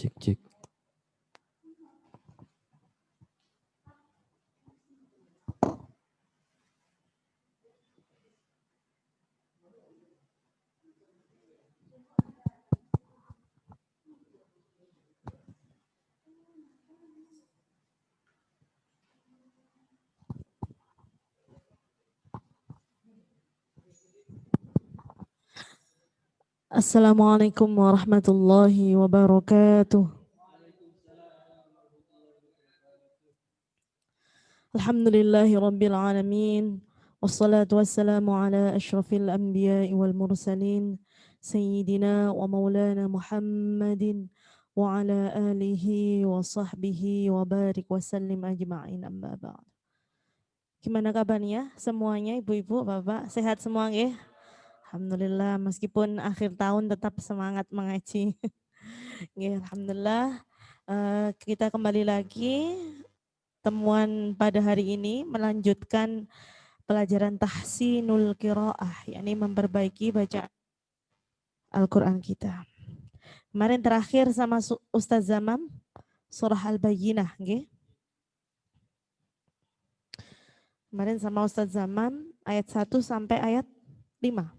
Cek, cek. Assalamualaikum warahmatullahi wabarakatuh. Alhamdulillahi rabbil alamin. Wassalatu wassalamu ala ashrafil anbiya'i wal mursalin. Sayyidina wa maulana Muhammadin wa ala alihi wa sahbihi wa barik wa sallim ajma'in amma ba'd. Gimana kabarnya semuanya, ibu-ibu, bapak? Sehat semua nggih? Alhamdulillah, meskipun akhir tahun tetap semangat mengaji. Alhamdulillah, kita kembali lagi temuan pada hari ini melanjutkan pelajaran tahsinul qiraah, yakni memperbaiki bacaan Al-Quran kita. Kemarin terakhir sama Ustaz Zamam, surah Al-Bayyinah. Kemarin sama Ustaz Zamam ayat 1 sampai ayat 5.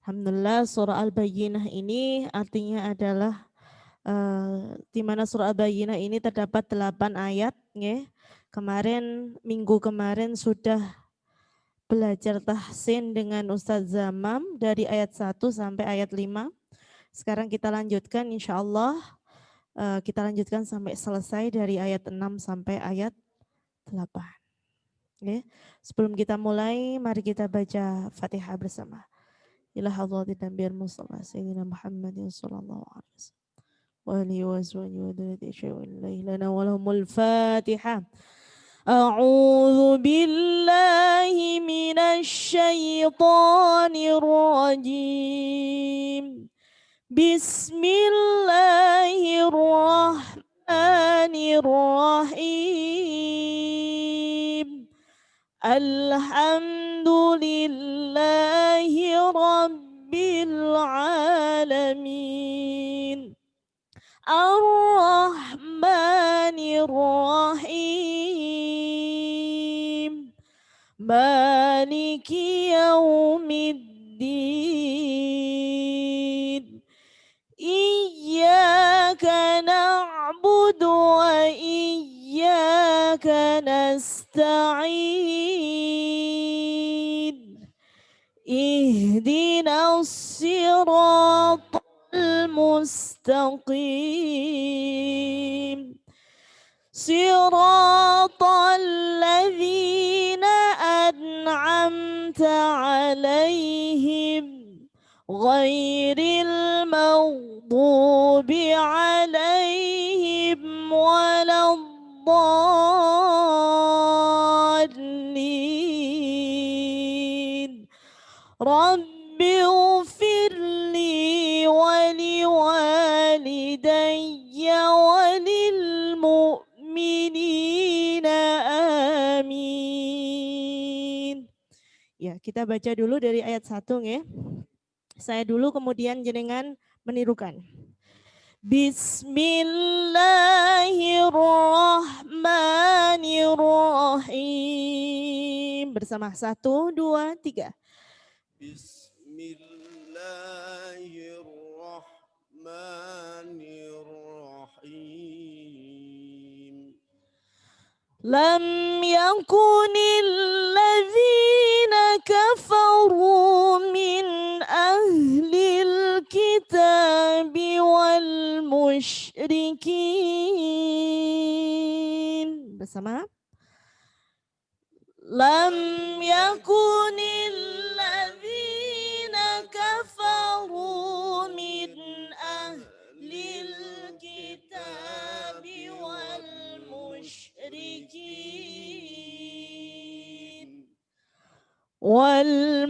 Alhamdulillah, surah Al-Bayyinah ini artinya adalah di mana surah Al-Bayyinah ini terdapat 8 ayat. Kemarin, minggu kemarin sudah belajar tahsin dengan Ustadz Zamam dari ayat 1 sampai ayat 5. Sekarang kita lanjutkan insya Allah, kita lanjutkan sampai selesai dari ayat 6 sampai ayat 8. Sebelum kita mulai, mari kita baca Fatihah bersama. Ila hadratin Nabiyil Mustafa Sayyidina Muhammadin sallallahu alaihi wasallam wa alihi wa sahbihi wa dzurriyyati syai'in lana wa lahumul Fatihah. A'udzu billahi minasy syaithanir rajim. Bismillahirrahmanirrahim. Alhamdulillahi rabbil alamin. Ar-Rahmanir-Rahim. Maliki yaumiddin. Iyyaka na'budu wa iyyaka nasta'in. Ihdinas siratal mustaqim. Siratal ladzina an'amta 'alaihim ghairil maghdubi 'alaihim waladdallin. Rabbi ghfirli wa liwalidayya wa lil mu'minina amin. Ya, kita baca dulu dari ayat 1 ya. Saya dulu kemudian jenengan menirukan. Bismillahirrahmanirrahim. Bersama 1, 2, 3. Bismillahirrahmanirrahim. Lam yakunil ladzina kafaru min ahlil kitabi wal musyrikin. Bersama. Lam yakunil ladzina kafaru min ahlil kitabi wal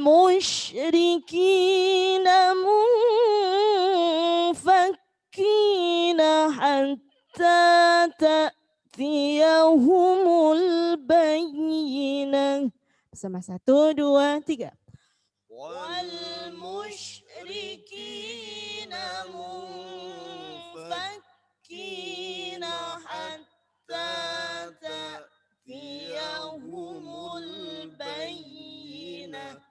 musyrikin munfakkina hatta ta'tiyahumul bayyinah. Bersama 1, 2, 3. والمشركين منفكين حتى تأتيهم البينة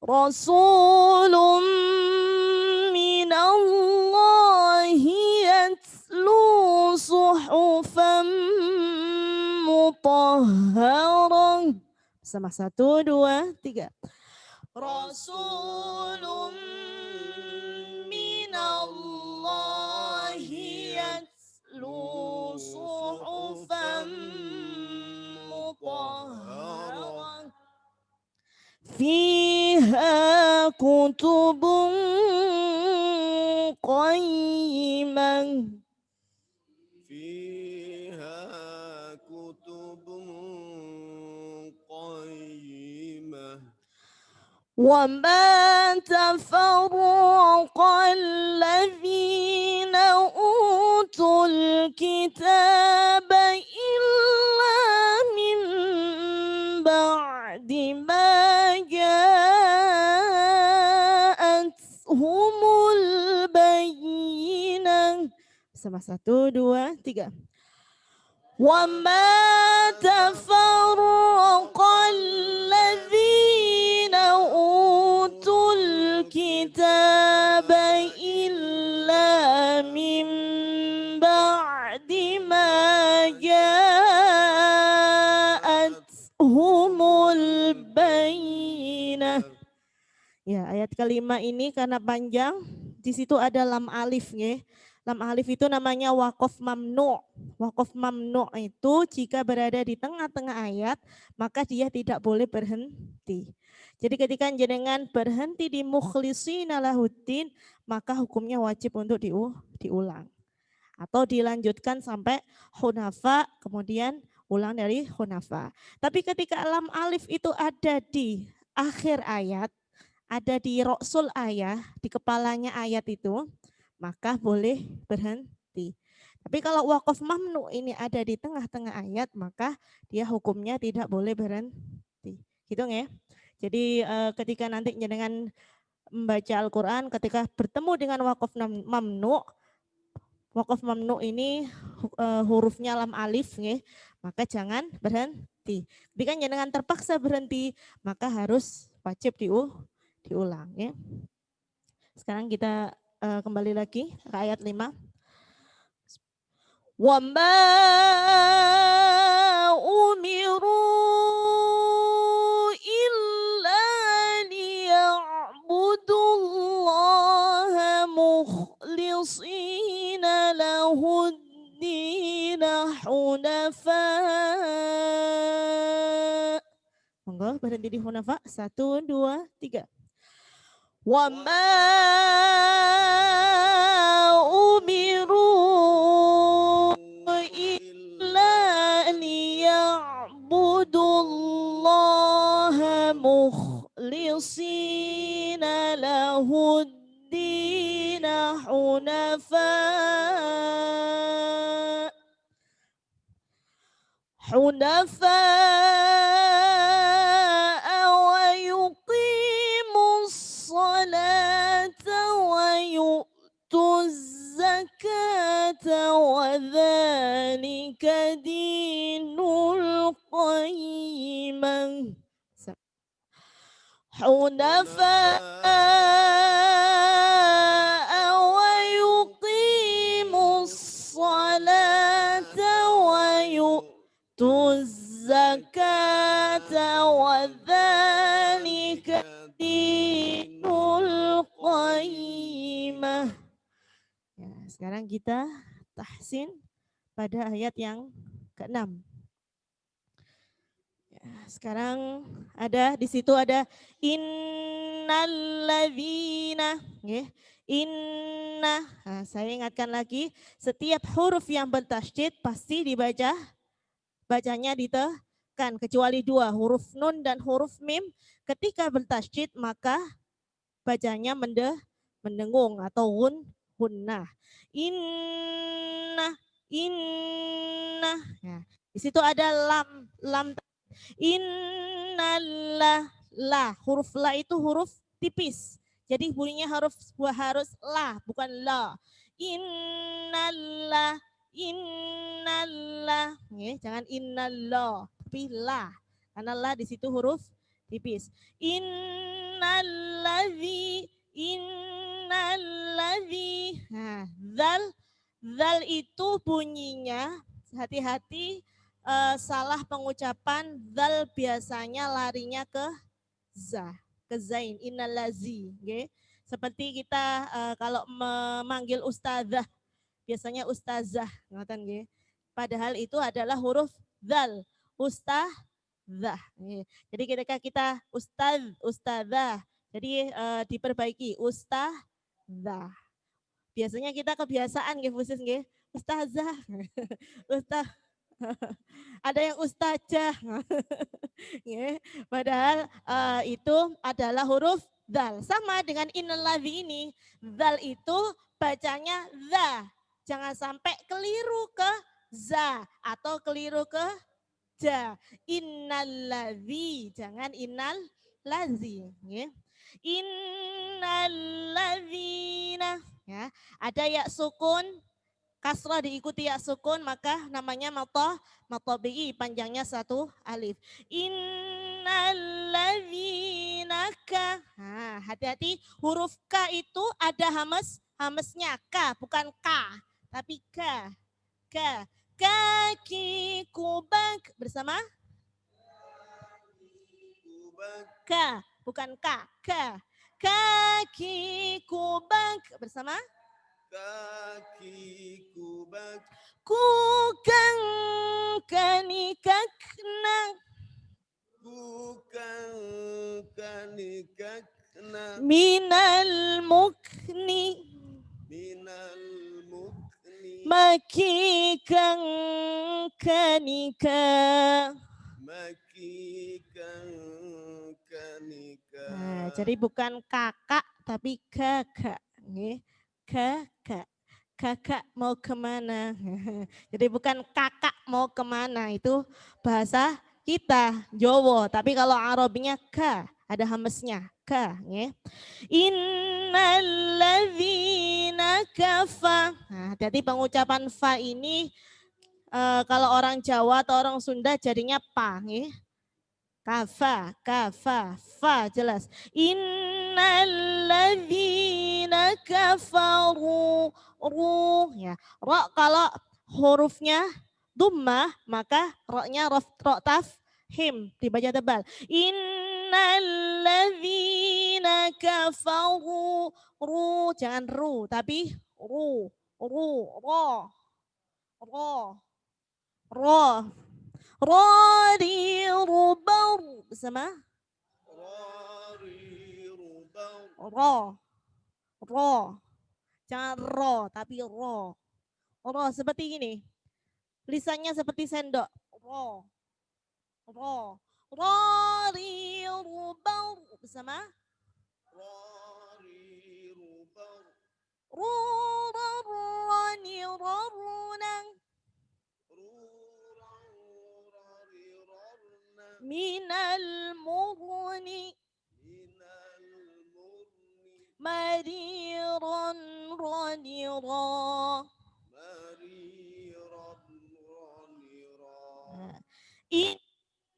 رسول من الله يتلو صحفا مطهرة. Sama 1, 2, 3. Rasulun minallahi yatlu suhufan mutahharah fiha kutubun qayyimah وما تفرق الذين أوتوا الكتاب إلا من بعد ما جاءتهم البينة. Sama 1, 2, 3. وما تفرق الذين أوتوا الكتاب إلا من بعد ما جاءتهم البينة. Ya, ayat kelima ini karena panjang, di situ ada lam alif ya. Lam alif itu namanya waqaf mamnu'. Waqaf mamnu' itu jika berada di tengah-tengah ayat, maka dia tidak boleh berhenti. Jadi ketika jenengan berhenti di mukhlishina lahuddin, maka hukumnya wajib untuk diulang. Atau dilanjutkan sampai hunafa, kemudian ulang dari hunafa. Tapi ketika lam alif itu ada di akhir ayat, ada di roksul ayat, di kepalanya ayat itu, maka boleh berhenti. Tapi kalau waqaf mamnu ini ada di tengah-tengah ayat, maka dia hukumnya tidak boleh berhenti. Gitu ya. Jadi ketika nanti dengan membaca Al-Quran, ketika bertemu dengan waqaf mamnu ini hurufnya lam alif ya, maka jangan berhenti. Ketika jenengan terpaksa berhenti, maka harus wajib diulang ya. Sekarang kita kembali lagi ke ayat 5. Wa ma umiru illa liya'budullaha mukhlishina lahuddin hunafa. Monggo berhenti di hunafa. 1, 2, 3. Wa ma umiru illa liya'budullaha mukhlishina lahuddin hunafa wa yuqimus salata wa yu'tuz zakata wa dzalika dinul qayyimah. wa yuqimus salata wa yu'tuz zakata wa dzalika dinul qayyimah. Ya, sekarang kita tahsin pada ayat yang ke-6. Ya, sekarang ada di situ ada innalladzina ya. Inna. Nah, saya ingatkan lagi, setiap huruf yang bertasydid pasti bacanya ditekan kecuali 2, huruf nun dan huruf mim. Ketika bertasydid maka bacanya mendengung atau gunnah. Inna. Nah, di situ ada lam innallah La, huruf la itu huruf tipis. Jadi bunyinya harus la, bukan la. Innallah, innallah. Jangan innallah, tapi la. Karena la di situ huruf tipis. Innalladzi. Nah, zal itu bunyinya hati-hati salah pengucapan. Zal biasanya larinya ke za, ke zain, innalazi, okay? Seperti kita kalau memanggil ustazah, biasanya ustazah, ngoten nggih. Padahal itu adalah huruf zal, ustazah. Jadi ketika kita ustazah, jadi diperbaiki ustazah. Biasanya kita kebiasaan nggih khusus nggih, ustazah. Ada yang ustajah. Padahal itu adalah huruf zal. Sama dengan innalladzi ini. Zal itu bacanya za. Jangan sampai keliru ke za atau keliru ke ja. Innalladzi, jangan innalladzi. Innalladzina. Ya, ada ya sukun, kasrah diikuti ya sukun, maka namanya matobi'i, panjangnya satu alif. Innalladzina ka. Nah, hati-hati huruf K itu ada hamesnya, K bukan K, tapi K. Kaki kubak bersama. K bukan K. Kaki kubak bersama. Kaki kubak. Kukang kanikakna. Kukang kanikakna. Minal mukni. Maki kang kanika. Nah, jadi bukan kakak tapi kakak. Kakak mau kemana? Jadi bukan kakak mau kemana, itu bahasa kita Jawa. Tapi kalau Arabinya ka, ada hamesnya ka. Innalladzina kafa. Nah, hati-hati pengucapan fa ini kalau orang Jawa atau orang Sunda jadinya pa. Kafa, fa jelas. Innalladzina kafaru, ya. Ro kalau hurufnya dhammah maka ro-nya ro tafhim, dibaca tebal. Innalladzina kafaru, jangan ru tapi ro. Rari rubar bersama. Ro. Jangan ro tapi ro. Ro seperti ini. Lisannya seperti sendok. Ro. Rari rubar bersama. Rurani rorunang. Minal murni. Mariran ranira.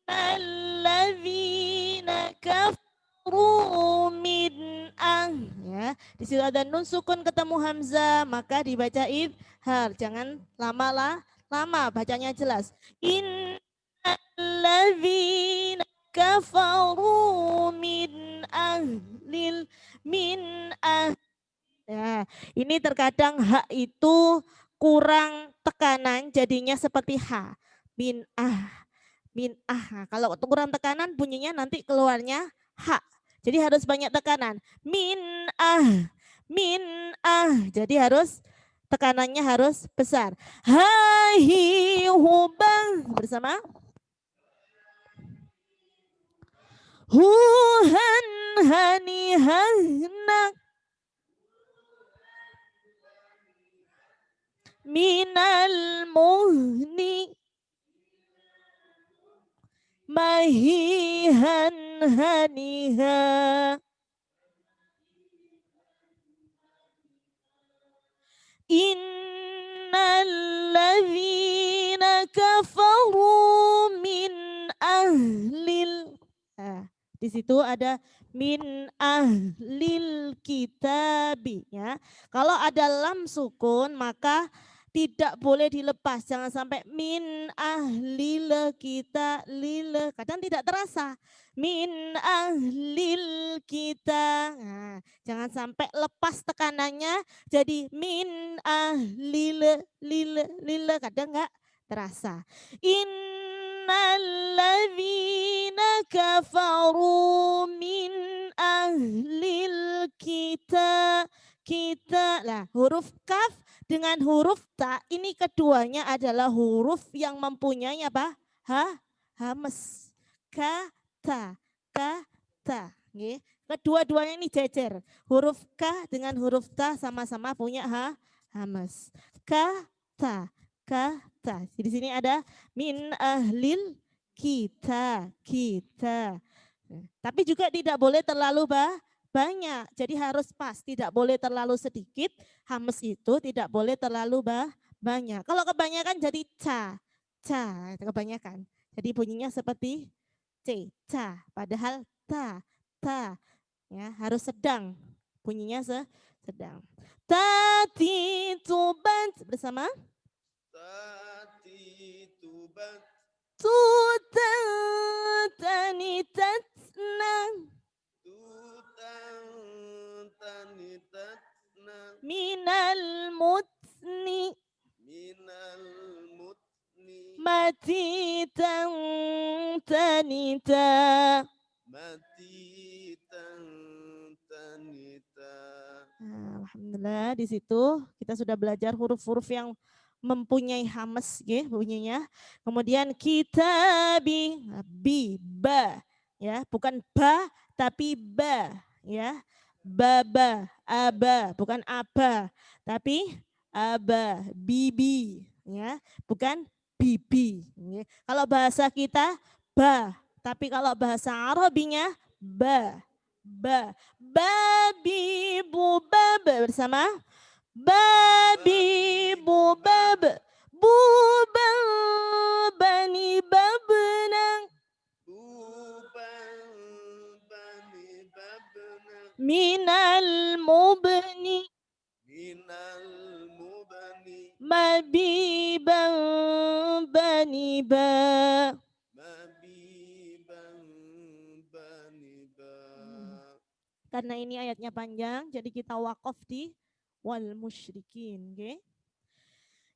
Innalladzina kafaru min ya. Di situ ada nun sukun ketemu hamzah, maka dibaca idhar. Jangan lama bacanya jelas. Innalladzina kafaru min ya, ini terkadang hak itu kurang tekanan jadinya seperti h. Min kalau kurang tekanan bunyinya nanti keluarnya h. Jadi harus banyak tekanan. Min jadi harus tekanannya harus besar. Hai hubang bersama. Huhan hani hanak. Minal muhni mahihan haniha. Innalladzina kafaru min ahlil. Nah, di situ ada min ahlil kitabi ya. Kalau ada lam sukun maka tidak boleh dilepas, jangan sampai min ahlil kita lil, kadang tidak terasa min ahlil kita. Nah, jangan sampai lepas tekanannya jadi min lil kadang nggak terasa. Innalladzina kafaru min ahlil kita lah, huruf kaf dengan huruf ta ini keduanya adalah huruf yang mempunyai apa? Hamas. Kata. Kedua-duanya ini jejer. Huruf K dengan huruf ta sama-sama punya hamas. Kata. Di sini ada min ahlil kita. Tapi juga tidak boleh terlalu banyak. Jadi harus pas, tidak boleh terlalu sedikit. Hamas itu tidak boleh terlalu banyak. Kalau kebanyakan jadi ca, kebanyakan. Jadi bunyinya seperti C, ca. Padahal ta. Ya, harus sedang. Bunyinya sedang. Tati tubat bersama. Tati tubat. Tani tatna. Tani tatna. Minal mutni. Mati tanita. Nah, alhamdulillah di situ kita sudah belajar huruf-huruf yang mempunyai hamas ya bunyinya. Kemudian kita ba ya, bukan ba tapi ba ya. Baba, aba, bukan aba tapi aba, bibi ya, bukan bibi. Ya. Kalau bahasa kita ba, tapi kalau bahasa Arabinya ba. Babi bu bab bersama. Babi bu bab. Bu bani babna. Minal mubni. Mabiban bani ba. Karena ini ayatnya panjang, jadi kita wakaf di wal musyrikin. Okay?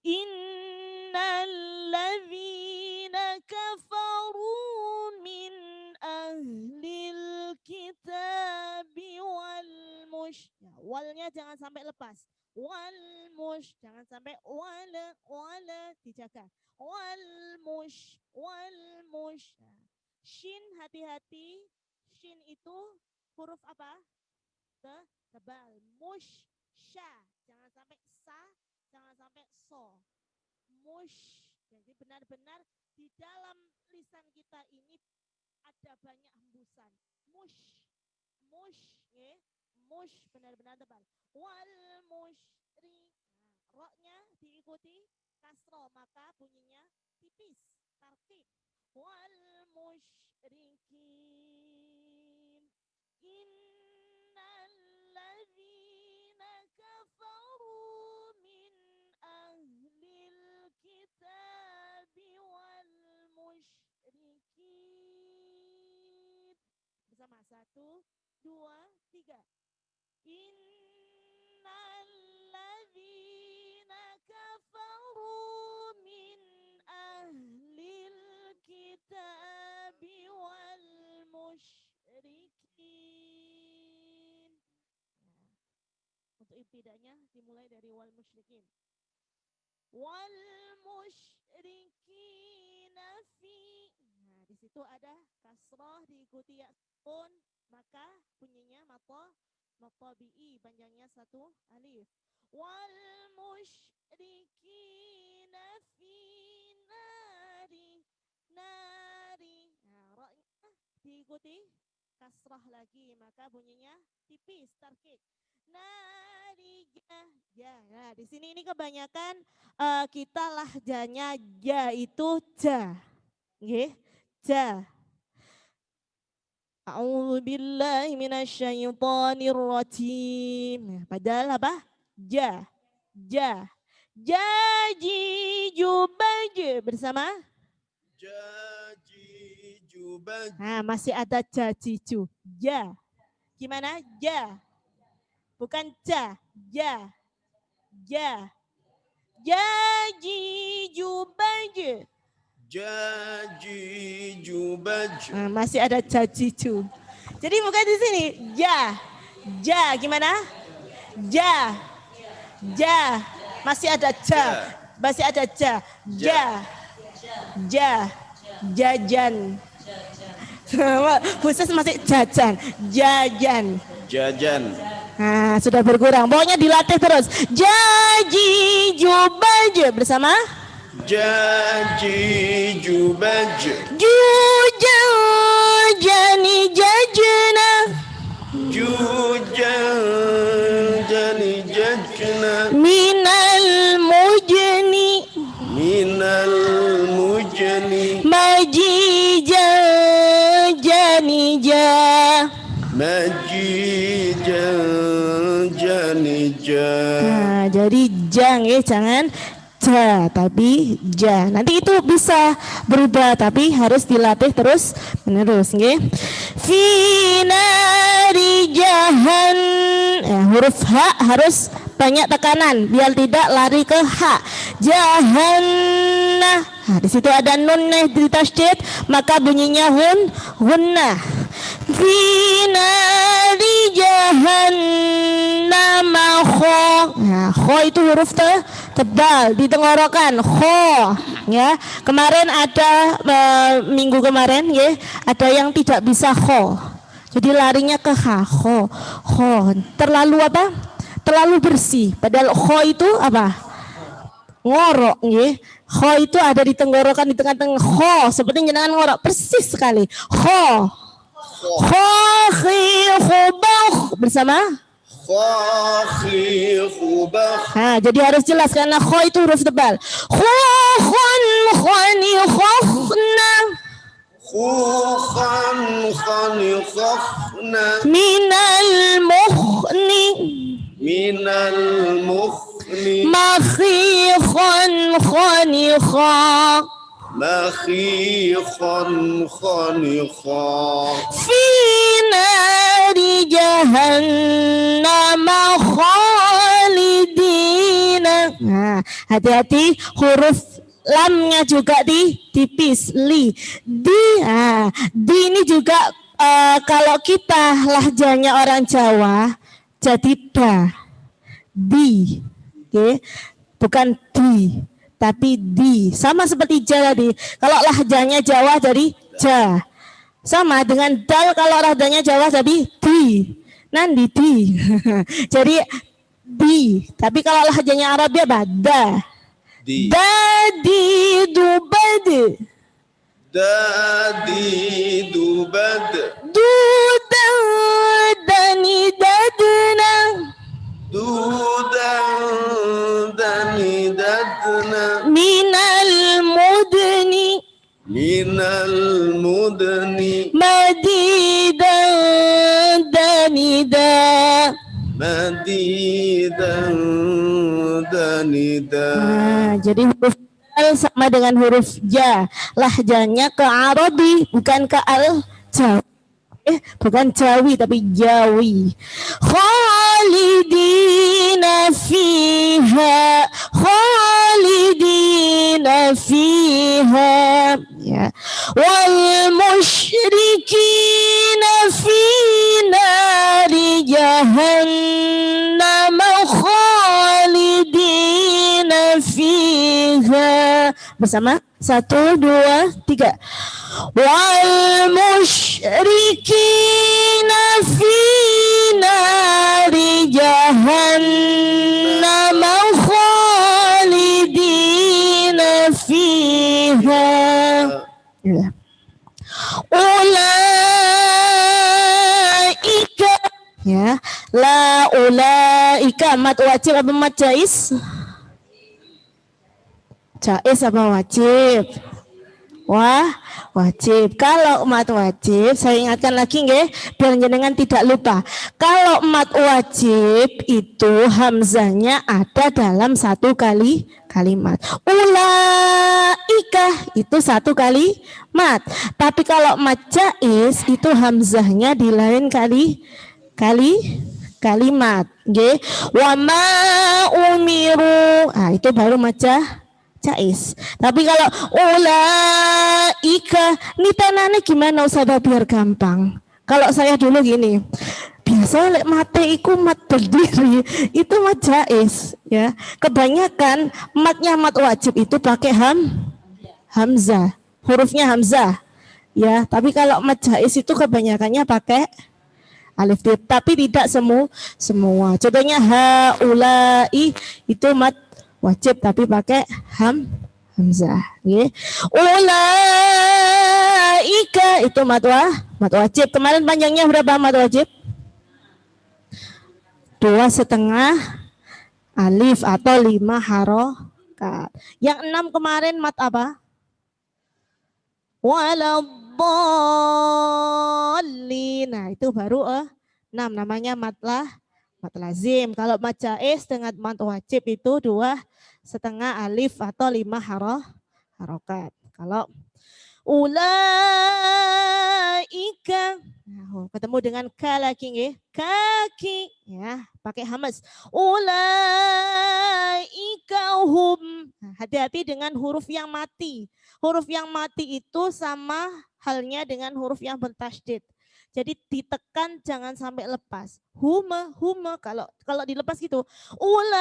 Innalladzina kafaru min ahlil kitabi wal mush. Ya, walnya jangan sampai lepas. Wal mush, jangan sampai wala dijaga. Wal mush. Shin hati-hati. Shin itu huruf apa? Tebal. Mush, sya. Jangan sampai sa, jangan sampai so. Mush. Jadi benar-benar di dalam lisan kita ini ada banyak hembusan. Mush. Ya. Mush benar-benar tebal. Wal mushri. Nah, roknya diikuti kasro, maka bunyinya tipis. Tartib. Wal musyrikin. Innalladzina kafaru min ahlil kitabi wal musyrikin. Bersama 1, 2, 3. Innalladzina kafaru min ahlil kitabi wal musyrikin. Nah, untuk ibtidanya dimulai dari wal musyrikin. Wal musyrikin fi. Nah, di situ ada kasrah diikuti ya pun, maka bunyinya matabi'i, panjangnya 1 alif. Wal musyrikin fi nari. Nah, roknya diikuti kasrah lagi, maka bunyinya tipis, tarkik. Narijah. Ya, nah di sini ini kebanyakan kita lahjanya ja itu ja. Nggih, ja. A'udzu billahi minasyaitonir rajim. Padahal apa? Ja. Ja. Jaji jubaj bersama Jaji jubaj. Nah, masih ada jajiju. Ja. Gimana? Ja. Bukan ja. Ja. Ja. Jaji jubaj. Jaji jubaj. Nah, masih ada jajiju. Jadi bukan di sini. Ja. Ja. Gimana? Ja. Ja. Masih ada ja. Masih ada ja. Ja. Ja. Jajan. Khusus masih jajan. Jajan. Jajan. Nah, sudah berkurang. Pokoknya dilatih terus. Jaji jubaj bersama Jaji jubaj. Jujani jajna. Jujani jajna. Minal mujni. Minal mujni. Majija janija. Majija janija. Nah, jadi jang ya, jangan ja tapi ja. Nanti itu bisa berubah tapi harus dilatih terus menerus nggih. Finari jahan. Huruf H harus banyak tekanan biar tidak lari ke H. Jahannah. Nah, di situ ada nun nih di tasydid, maka bunyinya hunnah. Finari jahannam kho. Nah, kho itu huruf tebal di tenggorokan, kho ya. Kemarin ada minggu kemarin ya, ada yang tidak bisa kho. Jadi larinya ke H, kho. Terlalu apa? Terlalu bersih. Padahal kho itu apa? Ngorok nggih. Kho itu ada di tenggorokan di tengah-tengah. Kho seperti jenengan ngorok persis sekali. Kho. Bersama nah, jadi harus jelas karena kho itu huruf tebal. Minal mukhni makhikhon khanikha. Makhikhon khanikha. Fi nari jahannam khalidina. Nah, hati-hati huruf lamnya juga tipis li. Di ini juga kalau kita lahjanya orang Jawa jadi da. Di. Okay. Bukan di. Tapi di, sama seperti ja tadi. Kalau lahjanya Jawa jadi ja. Sama dengan dal kalau lahjanya Jawa jadi di. Nanti di. Jadi di. Tapi kalau lahjanya Arab apa? Da. Di. Dadi dubad. Dadi dubad. Duda dani dadna. Duda dani dadna. Minal mudni. Minal mudni. Madidan danida. Madidan danida. Nah, jadi huruf al sama dengan huruf ja. Lahjanya ke Arabi bukan ke al-Jawi. Bukan Jawi tapi Jawi. Khalidina fiha. Khalidina fiha. Ya. Wal musyrikina fi nari jahannam khalidina fiha. Bersama 1, 2, 3. Wal musyrikina fi nari jahannam khalidina fiha. Ulaika Ya, la ulaika mat wajib apa mat jais? Jais apa wajib? Wah, wajib. Kalau mat wajib, saya ingatkan lagi nggih, biar jenengan tidak lupa. Kalau mat wajib itu hamzahnya ada dalam satu kalimat. Ulaika itu satu kalimat. Tapi kalau mat jais itu hamzahnya di lain kalimat. Nggih. Wa ma umiru. Ah, itu baru mat jais. Tapi kalau ulaika ini tanahnya gimana Ustaz biar gampang. Kalau saya dulu gini, biasa lek mate iku mat berdiri, itu mat jais ya. Kebanyakan matnya mat wajib itu pakai hamzah, hurufnya hamzah ya. Tapi kalau mat jais itu kebanyakannya pakai alif, tapi tidak semua. Contohnya haulai itu mat wajib tapi pakai hamzah. Okay. Ulaika itu mat wajib. Kemarin panjangnya berapa mat wajib? 2,5 alif atau 5 harokat. Yang 6 kemarin mat apa? Waladhdallin. Nah itu baru 6 namanya mat lazim. Kalau mat jais dengan mat wajib itu 2,5 alif atau 5 harokat. Kalau ulaika, nah, ketemu dengan ka lagi nggih. Kaki ya, pakai hamz. Ulaika hum. Nah, hati-hati dengan huruf yang mati. Huruf yang mati itu sama halnya dengan huruf yang bertasydid. Jadi ditekan jangan sampai lepas. Huma kalau dilepas gitu. Ulaika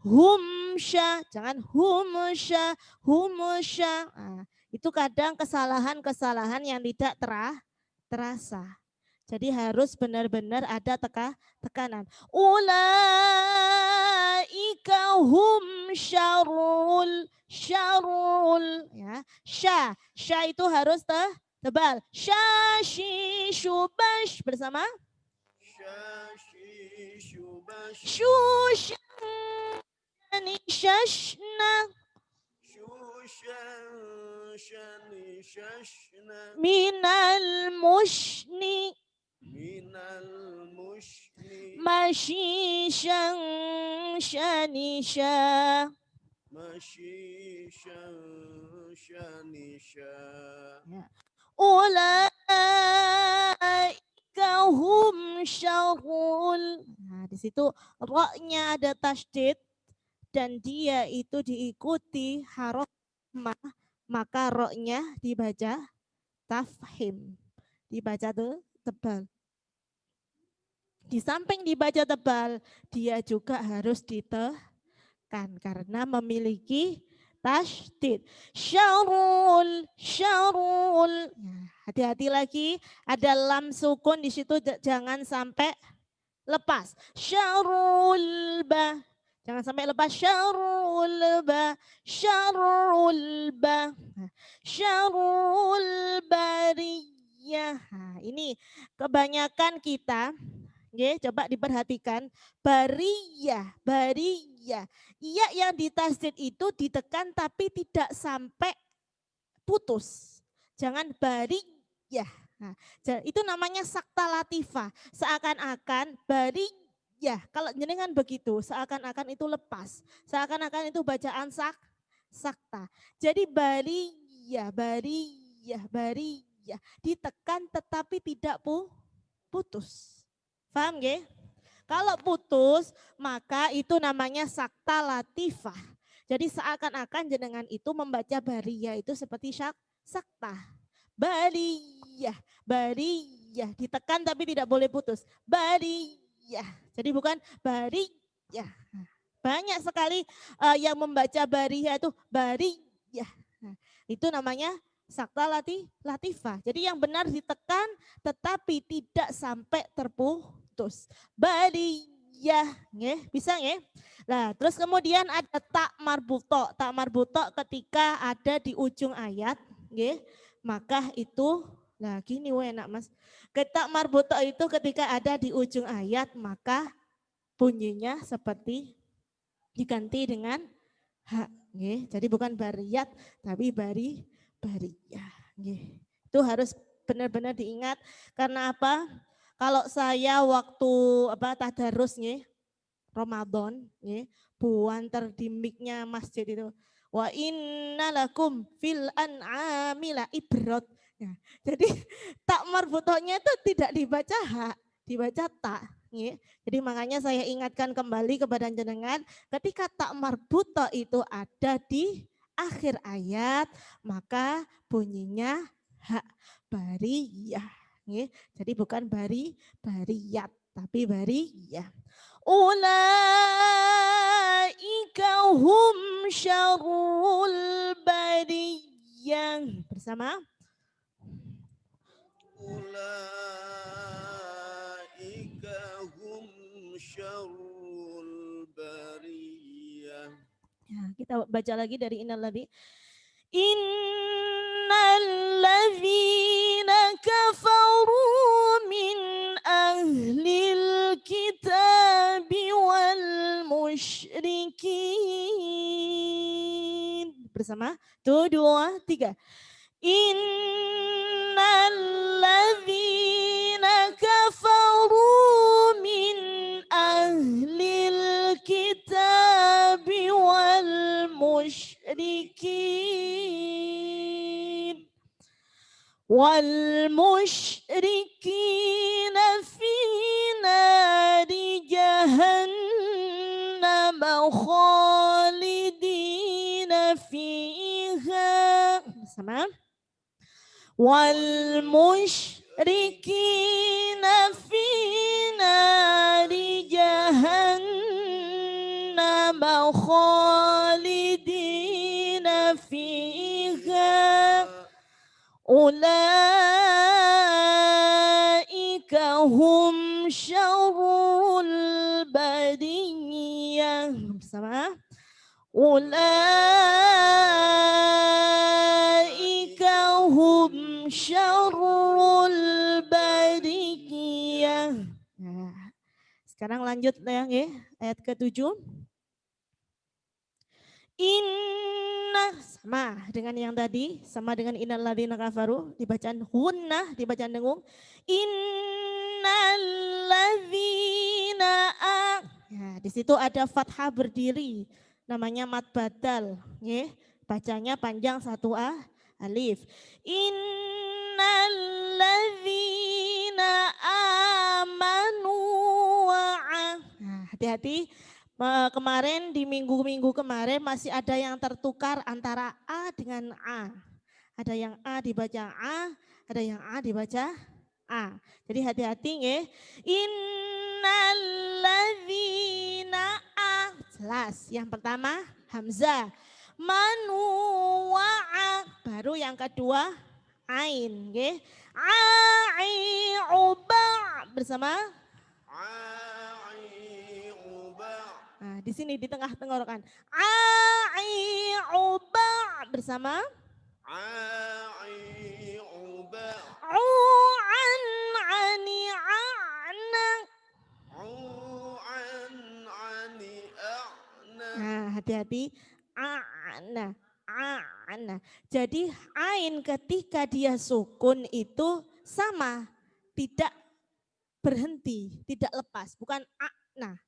humsya, jangan humusya. Nah, itu kadang kesalahan yang tidak terasa. Jadi harus benar-benar ada tekanan. Ulaika hum syarul ya. Sya itu harus tebal. Syashi syubash bersama. Syashi syubash. Shushani shashna. Shani shashna. Minal mushni. Mashishan shanisha. Ya. Ulaika hum syarul. Nah, di situ roknya ada tasydid dan dia itu diikuti harokah, maka roknya dibaca tafhim. Dibaca tebal. Di samping dibaca tebal, dia juga harus ditekan karena memiliki tasydid. Syarul. Nah, hati-hati lagi, ada lam sukun di situ, jangan sampai lepas. Syarul ba. Jangan sampai lepas. Syarul ba. Nah, syarul bariyah. Nah, ini kebanyakan kita. Oke, coba diperhatikan. Bariyah. Iya yang ditasydid itu ditekan tapi tidak sampai putus. Jangan bariyah. Nah, itu namanya sakta latifah. Seakan-akan bariyah. Kalau jenengan begitu, seakan-akan itu lepas. Seakan-akan itu bacaan sakta. Jadi bariyah. Ditekan tetapi tidak putus. Paham nggih? Kalau putus, maka itu namanya sakta latifah. Jadi seakan-akan jenengan itu membaca bariyah itu seperti sakta. Bariyah. Ditekan tapi tidak boleh putus. Bariyah. Jadi bukan bariyah. Banyak sekali yang membaca bariyah itu bariyah. Itu namanya sakta latifah. Jadi yang benar ditekan tetapi tidak sampai terputus. Bariyah, bisa nggih? Nah, terus kemudian ada tak marbuto. Tak marbuto ketika ada di ujung ayat, nggih, maka itu Nah gini enak mas. Tak marbuto itu ketika ada di ujung ayat maka bunyinya seperti diganti dengan hak. Jadi bukan bariyat tapi bariyah. Itu harus benar-benar diingat karena apa? Kalau saya waktu tadarus Ramadan buanter di miknya masjid itu wa inna lakum fil an'ami la ibrot. Nah, jadi tak marbutohnya itu tidak dibaca hak, dibaca tak. Jadi makanya saya ingatkan kembali kepada jenengan ketika tak marbutoh itu ada di akhir ayat maka bunyinya hak bariyah. Jadi bukan bariyat tapi bariyah. Ulaika hum syarrul bariyah. Bersama. Ulaika hum syarrul bariyah. Ya, kita baca lagi dari innalladzi. Innalladzina kafaru min ahlil kitabi wal musyrikin. Bersama. 1, 2, 3. Innalladzina kafaru min ahlil kitabi wal musyrikin fi nari jahannam khalidina fiha. Sama. Wal musyrikina fi nari jahannam khalidina fiha ulaika hum syarrul bariyah. Bersama. Ulaika hum syarrul bariyah. Nah, sekarang lanjut ya, ayat ke-7. Inna sama dengan yang tadi, sama dengan innalladzina kafaru, dibacaan hunna, dibacaan dengung. Innalladzina ya, di situ ada fathah berdiri, namanya mad badal, bacanya panjang 1 alif. Innalladzina amanu wa nah, hati-hati. Kemarin di minggu-minggu kemarin masih ada yang tertukar antara A dengan A. Ada yang A dibaca A, ada yang A dibaca A. Jadi hati-hati nggih. Innalladzina A. Jelas. Yang pertama hamzah. Manuwa'a. Baru yang kedua ain nggih. Ai uba bersama nah, di sini di tengah tenggorokan. Ai uba bersama. Ai uba. An ani ana. An ani ana. Nah, hati-hati. Ana. Ana. Jadi ain ketika dia sukun itu sama, tidak berhenti, tidak lepas, bukan ana.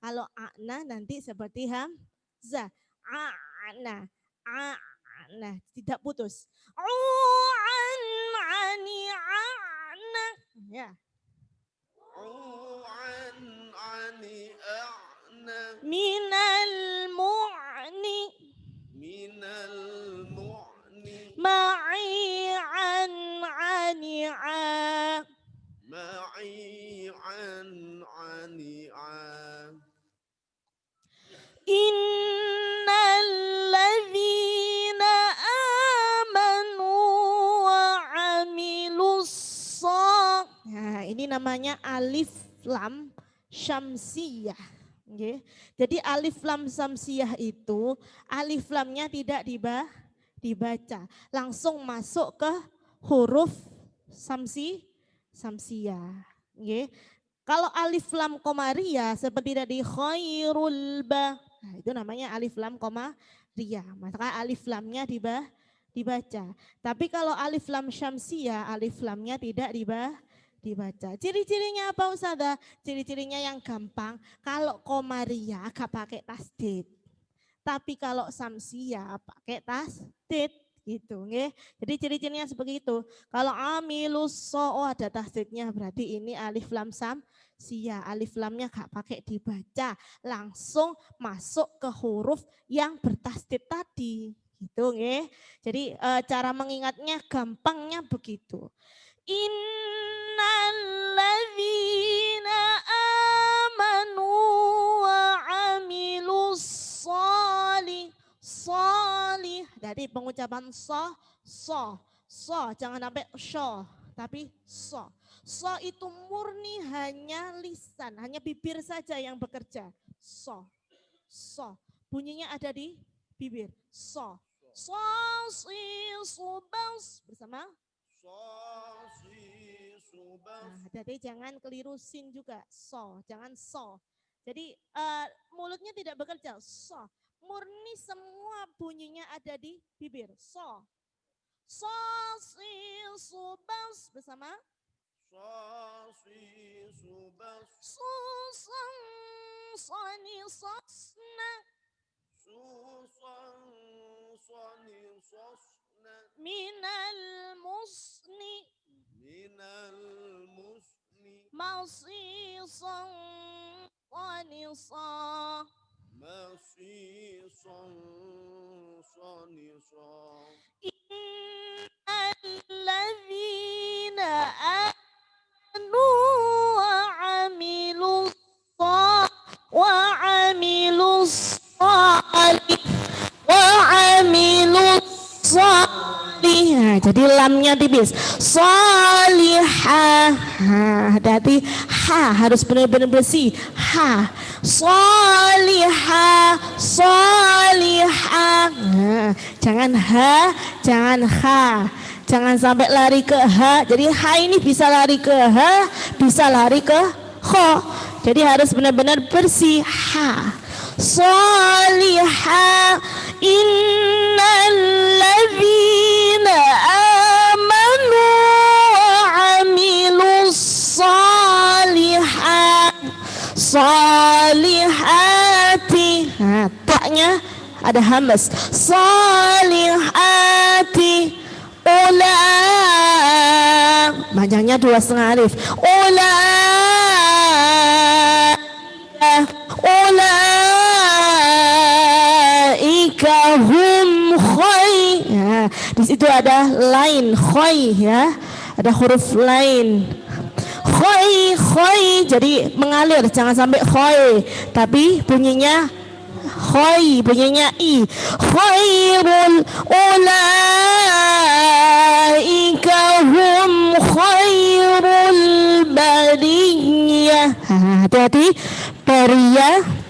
Kalau ana nanti seperti hamzah. Ana. Ana, tidak putus. Ani ana. Ya. Ani ana. Minal mu'ni. Minal mu'ni. Ma'i ani Ma'i ani'a. Innalladzina amanu wa amilus shalihat. Nah, ini namanya alif lam syamsiyah. Jadi alif lam syamsiyah itu alif lamnya tidak dibaca, langsung masuk ke huruf samsiyah. Nggih. Kalau alif lam koma ria seperti tadi khairul ba. Nah, itu namanya alif lam koma ria. Maka alif lamnya dibaca. Tapi kalau alif lam syamsiyah, alif lamnya tidak dibaca. Ciri-cirinya apa Ustazah? Ciri-cirinya yang gampang. Kalau komaria gak pakai tasdid. Tapi kalau samsiyah pakai tasdid gitu nggih. Jadi ciri-cirinya seperti itu. Kalau amilus so ada tasdidnya berarti ini alif lam samsiyah. Alif lamnya gak pakai dibaca, langsung masuk ke huruf yang bertasdid tadi. Gitu nggih. Jadi cara mengingatnya gampangnya begitu. Innalladzina amanu wa amilus solih. Jadi pengucapan so, jangan sampai sho, tapi so. So itu murni hanya lisan, hanya bibir saja yang bekerja. So. Bunyinya ada di bibir. So, si, subas bersama. Nah, jadi jangan keliru sin juga. So, jangan so. Jadi mulutnya tidak bekerja. So, murni semua bunyinya ada di bibir. So, si, subas bersama. Susang, soni, sosna. Minal musni masisan wanisa innalladzina amanu wa amilus solih. Jadi lamnya tipis. Solihah. Hati-hati, ha harus benar-benar bersih. Ha. Solihah. Jangan ha, jangan ha. Jangan sampai lari ke ha. Jadi ha ini bisa lari ke ha, bisa lari ke kho. Jadi harus benar-benar bersih. Ha. Solihah. Innalladzina amanu wa amilus solihati. Nah, taknya ada hamzah. Solihati. Panjangnya 2,5 alif. Hum khoy. Ya, di situ ada lain khoy ya. Ada huruf lain. Khoy. Jadi mengalir, jangan sampai khoy. Tapi bunyinya khoy, bunyinya i. Khairul ulaika hum khairul bariyah. Hati-hati bariyah.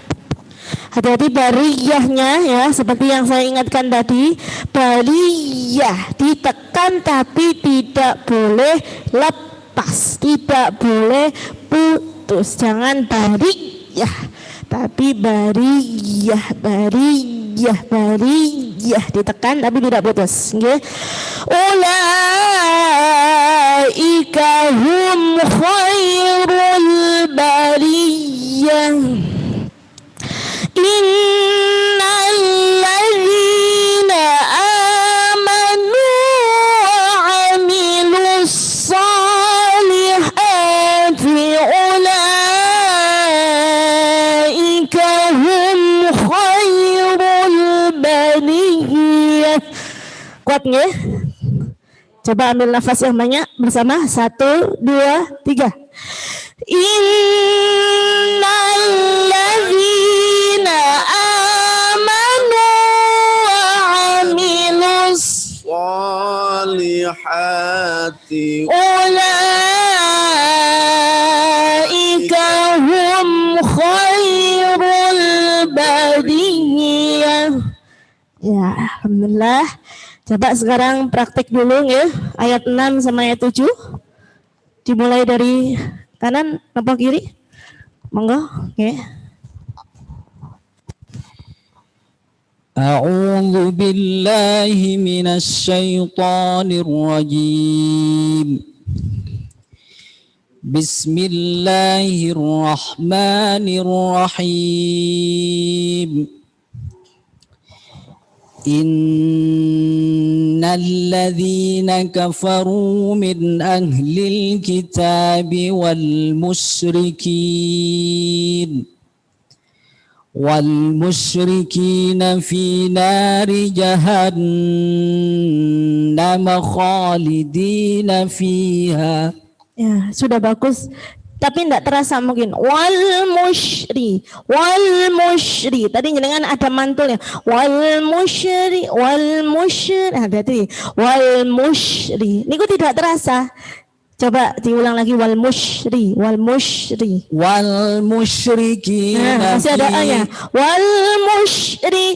Hati-hati bariyahnya ya, seperti yang saya ingatkan tadi. Bariyah ditekan tapi tidak boleh lepas, tidak boleh putus. Jangan bariyah, tapi bariyah ditekan tapi tidak putus. Nggih. Ulaika hum khairul bariyah. Innalladzina amanu wa amilus solihati ulaika hum khairul bariyah. Kuat nggih? Coba ambil nafas yang banyak bersama. 1, 2, 3. Innalladzina amanu wa amilus solihati ulaika hum khairul bariyah. Ya, alhamdulillah. Coba sekarang praktek dulu ya, ayat 6 sama ayat 7. Dimulai dari kanan apa kiri? Monggo, oke. أعوذ بالله من الشيطان الرجيم بسم الله الرحمن الرحيم إن الذين كفروا من أهل الكتاب والمشركين في نار جهنم خالدين فيها. Ya, sudah bagus. Tapi tidak terasa mungkin wal musyri. Tadi jangan ada mantulnya. Wal musyri. Nah, berarti wal musyri. Ini kok tidak terasa. Coba diulang lagi wal musyri. Wal musyrikin. Nah, masih ada A-nya. Wal musyri.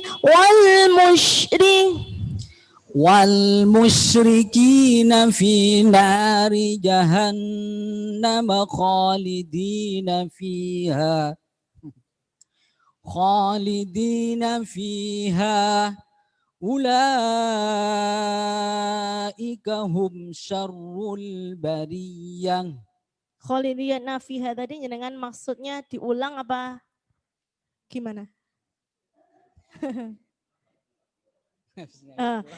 والمشركين في نار جهنم خالدين فيها أولئك هم شر البرية. Khalidina fiha tadi dengan maksudnya diulang apa gimana?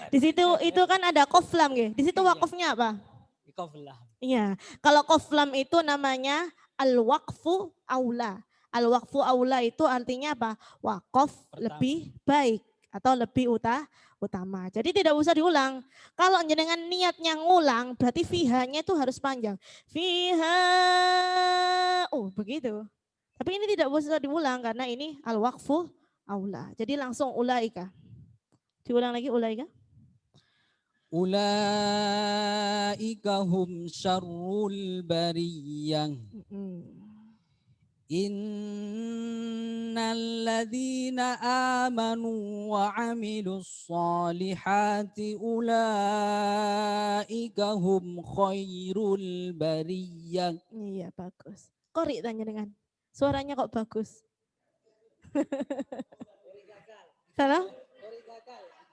Di situ itu kan ada qaflam ya. Di situ wakafnya apa? Iya. Kalau qaflam itu namanya al-waqfu aula. Al-waqfu aula itu artinya apa? Wakaf lebih baik atau lebih utama. Jadi tidak usah diulang. Kalau dengan niatnya ngulang berarti fihanya itu harus panjang. Fiha. Oh, begitu. Tapi ini tidak usah diulang karena ini al-waqfu aula. Jadi langsung ulaika. Diulang lagi ulaika. Ulaika hum syarrul bariyah. Innal ladzina amanu wa 'amilus solihati ulaika hum khairul bariyah. Iya, bagus. Qori tanya dengan suaranya kok bagus. Salah?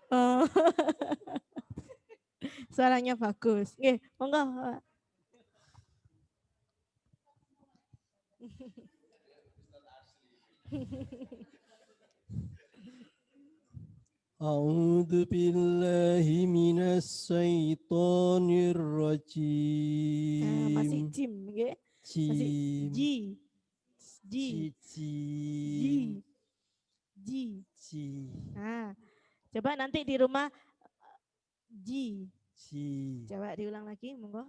Oh. Suaranya bagus. Nggih, monggo. A'udzu billahi minas syaitonir rajim. Masih jim, nggih. Masih ji. Nah, coba nanti di rumah ji. Coba diulang lagi, monggo.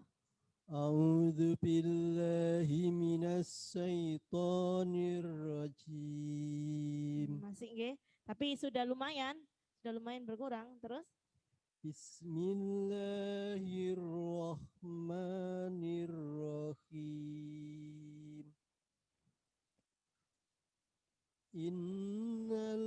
A'udzu billahi minas syaitonir rajim. Masih nggih, tapi sudah lumayan berkurang terus. Bismillahirrahmanirrahim. Innal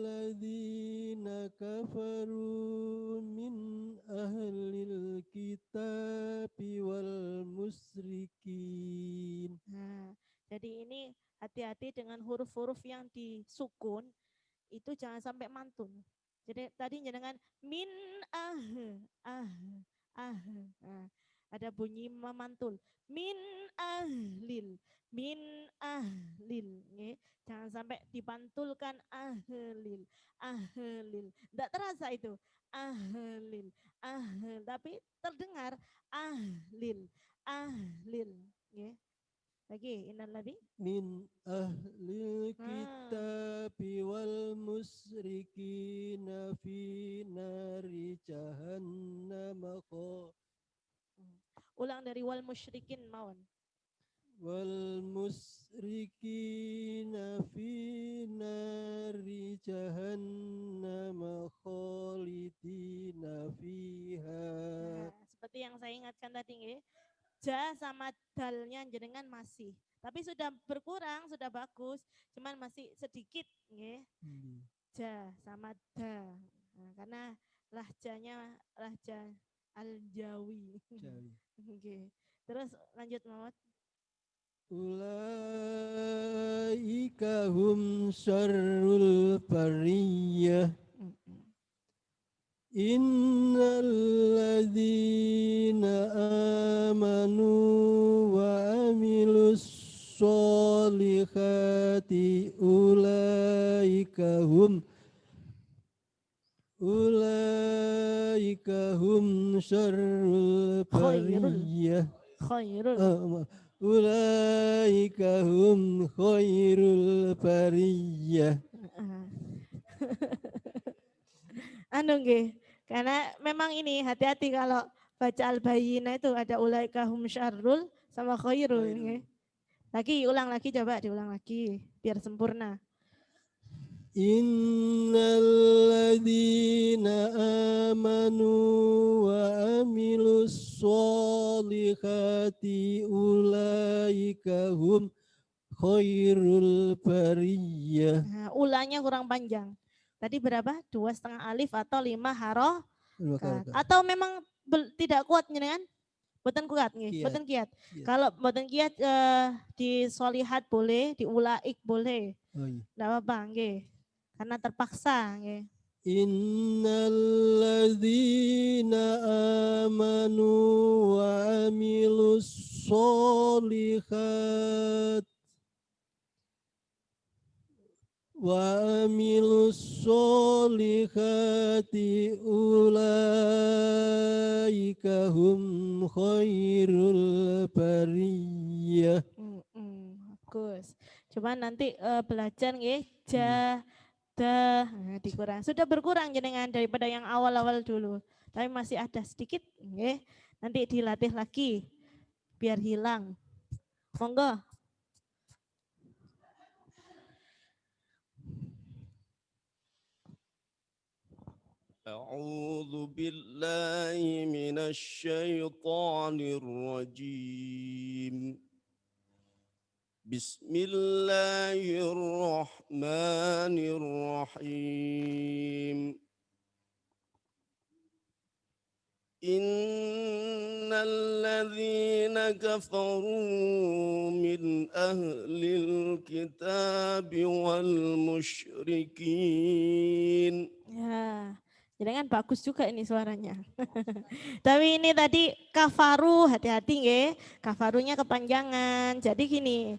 ladzina kafaru min ahlil kitabi wal musyrikin. Nah, jadi ini hati-hati dengan huruf-huruf yang disukun itu jangan sampai mantun. Jadi tadi dengan min nah, ada bunyi memantul. Min ahlil. Nge. Jangan sampai dipantulkan ahlil. Tidak terasa itu. Ahlil. Tapi terdengar ahlil. Nge. Lagi innalladzi min ahlil kitabi wal musyrikina fi nari jahannam. Ulang dari wal musyrikin mawon. Wal musyrikina fi nari jahannam khalidina fiha. Seperti yang saya ingatkan tadi nggih. Ja sama dalnya jenengan masih. Tapi sudah berkurang, sudah bagus, cuman masih sedikit nggih. Ja sama da. Nah, karena lahjanya lahja Al-Jawi. Jawi. Oke. Terus lanjut Muhammad. Ulaika hum syarrul bariyah. Innal ladzina amanu wa amilus solihati ulaika hum syarrul bariyah. Khairul. Ulaika hum khairul bariyah. Anu nggih, karena memang ini hati-hati kalau baca Al-Bayyinah itu ada ulaika hum syarrul sama khairul nggih. Lagi ulang lagi, coba diulang lagi biar sempurna. Innal ladzina amanu wa amilus solihati ulaika hum khairul bariyah. Nah, ulangnya kurang panjang. Tadi berapa? 2,5 alif atau 5 harokat? Atau memang tidak kuat jenengan? Boten kuat nggih, boten kiat. Kalau boten kiat di solihat boleh, di ulaik boleh. Oh iya. Enggak apa-apa nggih. Karena terpaksa nggih. Innal ladzina amanu wa amilus solihat ulaika hum khairul bariyah. Bagus. Coba nanti belajar nggih nah, dikurang. Sudah berkurang jenengan daripada yang awal-awal dulu. Tapi masih ada sedikit nggih. Nanti dilatih lagi biar hilang. Monggo. أعوذ بالله من الشيطان الرجيم بسم الله الرحمن الرحيم إن الذين كفروا من أهل الكتاب والمشركين. Ya, jangan bagus juga ini suaranya. Tapi ini tadi kafaru, hati-hati nggih. Kafarunya kepanjangan. Jadi gini,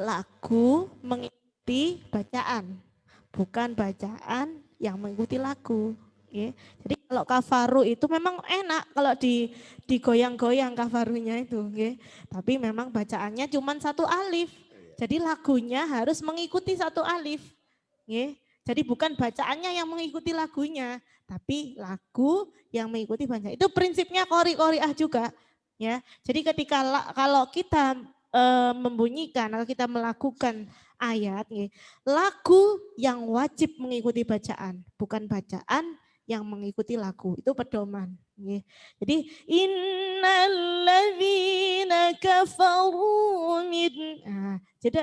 lagu mengikuti bacaan, bukan bacaan yang mengikuti lagu. Jadi kalau kafaru itu memang enak kalau digoyang-goyang kafarunya itu. Tapi memang bacaannya cuma 1 alif. Jadi lagunya harus mengikuti 1 alif. Jadi bukan bacaannya yang mengikuti lagunya, tapi lagu yang mengikuti bacaan. Itu prinsipnya qori-qoriah juga. Ya. Jadi ketika kalau kita membunyikan atau kita melakukan ayat, lagu yang wajib mengikuti bacaan, bukan bacaan yang mengikuti lagu. Itu pedoman. Jadi innalladzina kafaru jadi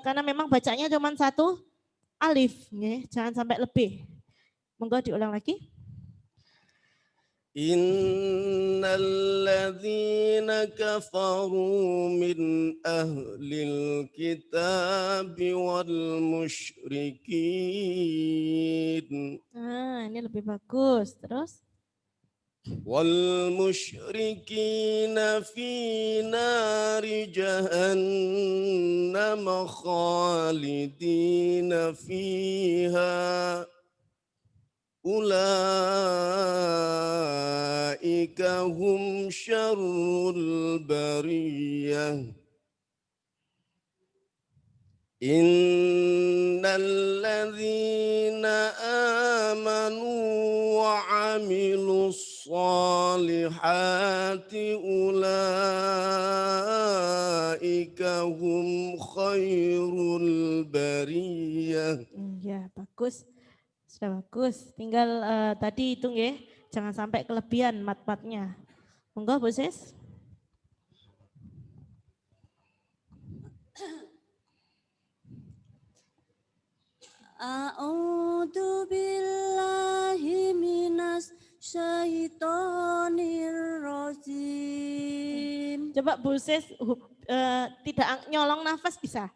karena memang bacanya cuma 1 alif, jangan sampai lebih. Monggo diulang lagi. Innalladzina kafaru min ahlil kitab wal musyrikin. Ini lebih bagus. Terus? Wal musyrikina fi nari jahannam khalidina fiha. Ulaika hum syarrul bariyah. Innal ladzina amanu wa amilus solihati ulaika hum khairul bariyah. Ya, bagus. Sudah bagus. Tinggal tadi hitung ya, jangan sampai kelebihan mat-matnya. Monggo Bu Sis. A'udzu billahi minas syaitonir rajim. Coba Bu Sis tidak nyolong nafas bisa?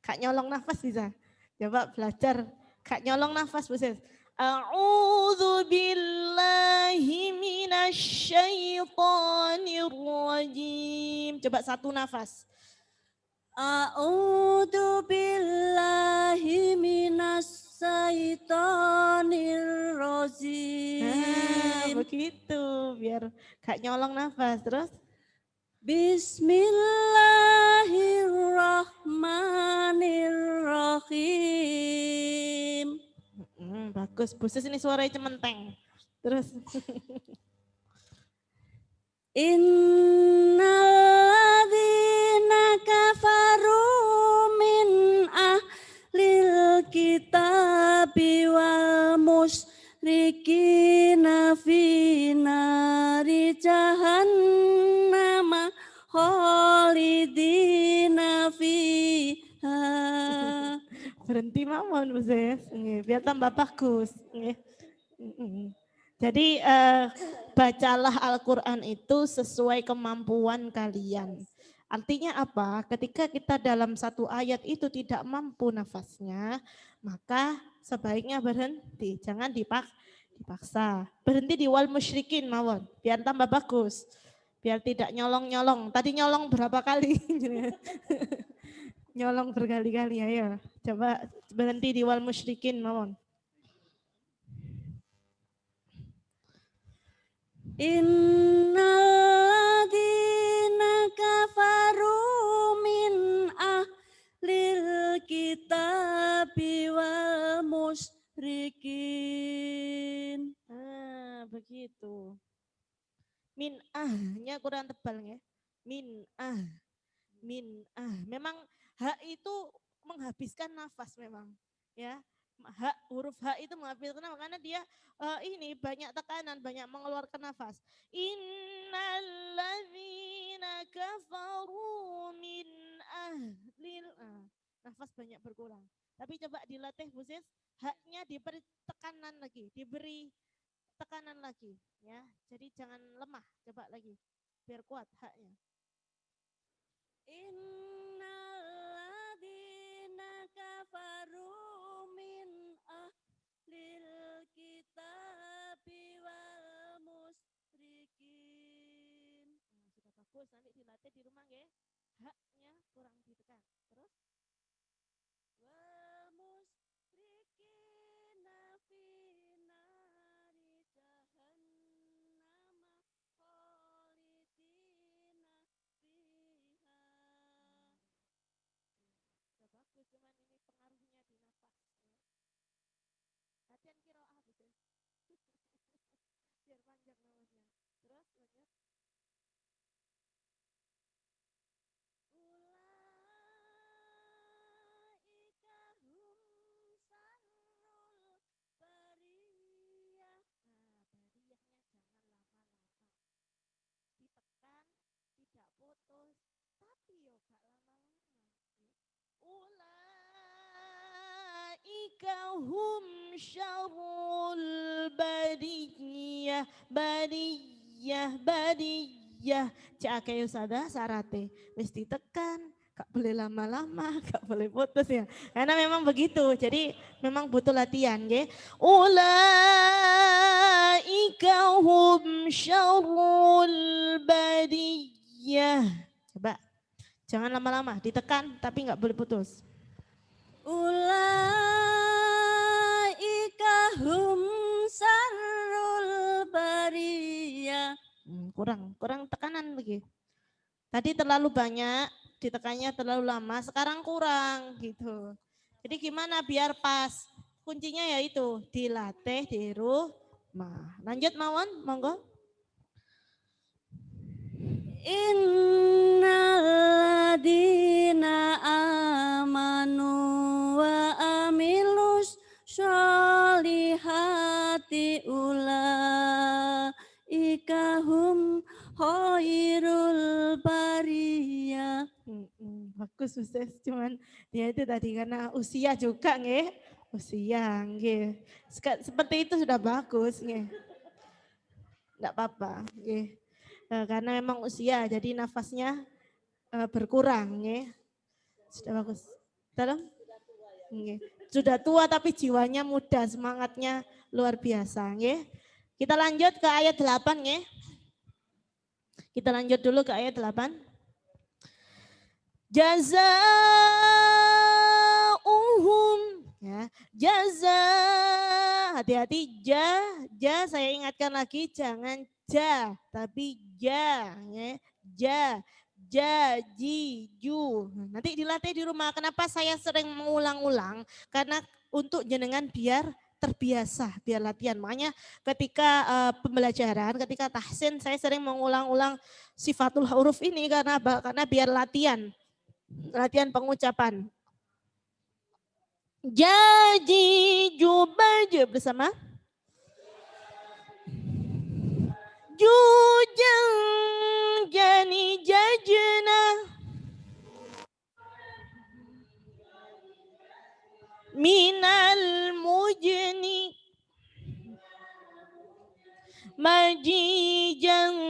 Kak nyolong nafas bisa? Coba belajar Kak nyolong nafas Bu Sis. A'udzu billahi minasy syaithanir rajim. Coba satu nafas. A'udzu billahi minas syaitonir rajim. Nah, begitu biar Kak nyolong nafas terus. Bismillahirrahmanirrahim. Bagus, Bu Sis ini suaranya cementeng. Terus. Innalladzina kafaru min ahlil kitabi wal musyrikina fi nari jahannama khalidina fiha. Berhenti mawon Bu Sis, biar tambah bagus. Jadi bacalah Al-Quran itu sesuai kemampuan kalian. Artinya apa? Ketika kita dalam satu ayat itu tidak mampu nafasnya, maka sebaiknya berhenti. Jangan dipaksa. Berhenti di wal musyrikin mawon, biar tambah bagus. Biar tidak nyolong-nyolong. Tadi nyolong berapa kali? Nyolong berkali-kali, ayo. Coba berhenti di wal musyrikin mawon. Innalladzina kafaru min ahlil kitabi wal musyrikin. Begitu. Min ahnya kurang tebal ya. Min ah. Memang hak itu menghabiskan nafas memang. Ya. Huruf H itu menghabiskan nafas karena dia ini banyak tekanan, banyak mengeluarkan nafas. Innalladzina kafaru min ahlil nafas banyak berkurang. Tapi coba dilatih Bu Sis, haknya diberi tekanan lagi, diberi tekanan lagi ya. Jadi jangan lemah, coba lagi biar kuat haknya. Innalladzina kafaru min ahlil kitabi wal musyrikin. Sudah bagus, nanti dilatih di rumah ya. Haknya kurang ditekan. Terus Wal musyrikina fi nari jahannama khalidina fiha. sudah bagus, cuman ini pengaruhnya di nafas. Latihan qiraah Bu Sis. Biar panjang nafasnya. Terus lanjut. Ulaika hum sarrul bariyah. Bariyahnya jangan lama-lama. Ditekan, tidak putus, tapi yo gak lama-lama. Ulaika hum syarrul bariyah. Cak kayak usada sarate. Wis ditekan, gak boleh lama-lama, gak boleh putus ya. Karena memang begitu. Jadi memang butuh latihan ya. Ulaika hum syarrul bariyah. Coba. Jangan lama-lama, ditekan tapi nggak boleh putus. Ulaika hum sarrul bariyah. Kurang tekanan lagi. Tadi terlalu banyak, ditekannya terlalu lama, sekarang kurang gitu. Jadi gimana biar pas? Kuncinya yaitu dilatih di rumah. Lanjut Mawon, monggo. Innalladzina amanu wa amilus sholihati ulaika hum khairul bariyah. Bagus Ustaz, cuman dia itu tadi karena usia juga nggih. Usia, nggih. Seperti itu sudah bagus, nggih. Enggak apa-apa, nggih. Karena memang usia, jadi nafasnya berkurang, nggih. Sudah bagus. Dalam? Nggih. Sudah tua tapi jiwanya muda, semangatnya luar biasa, nggih. Kita lanjut ke ayat 8, nggih. Kita lanjut dulu ke ayat 8. Jazaa'uhum, ya. Jaza, hati-hati ja saya ingatkan lagi jangan ja tapi ja, ya. Ji, ju. Nanti dilatih di rumah. Kenapa saya sering mengulang-ulang? Karena untuk jenengan biar terbiasa, biar latihan. Makanya ketika pembelajaran, ketika tahsin saya sering mengulang-ulang sifatul huruf ini karena apa? Karena biar latihan pengucapan. Jadi jubaj bersama. Jujang jani jajna. Minal mujni. Majijang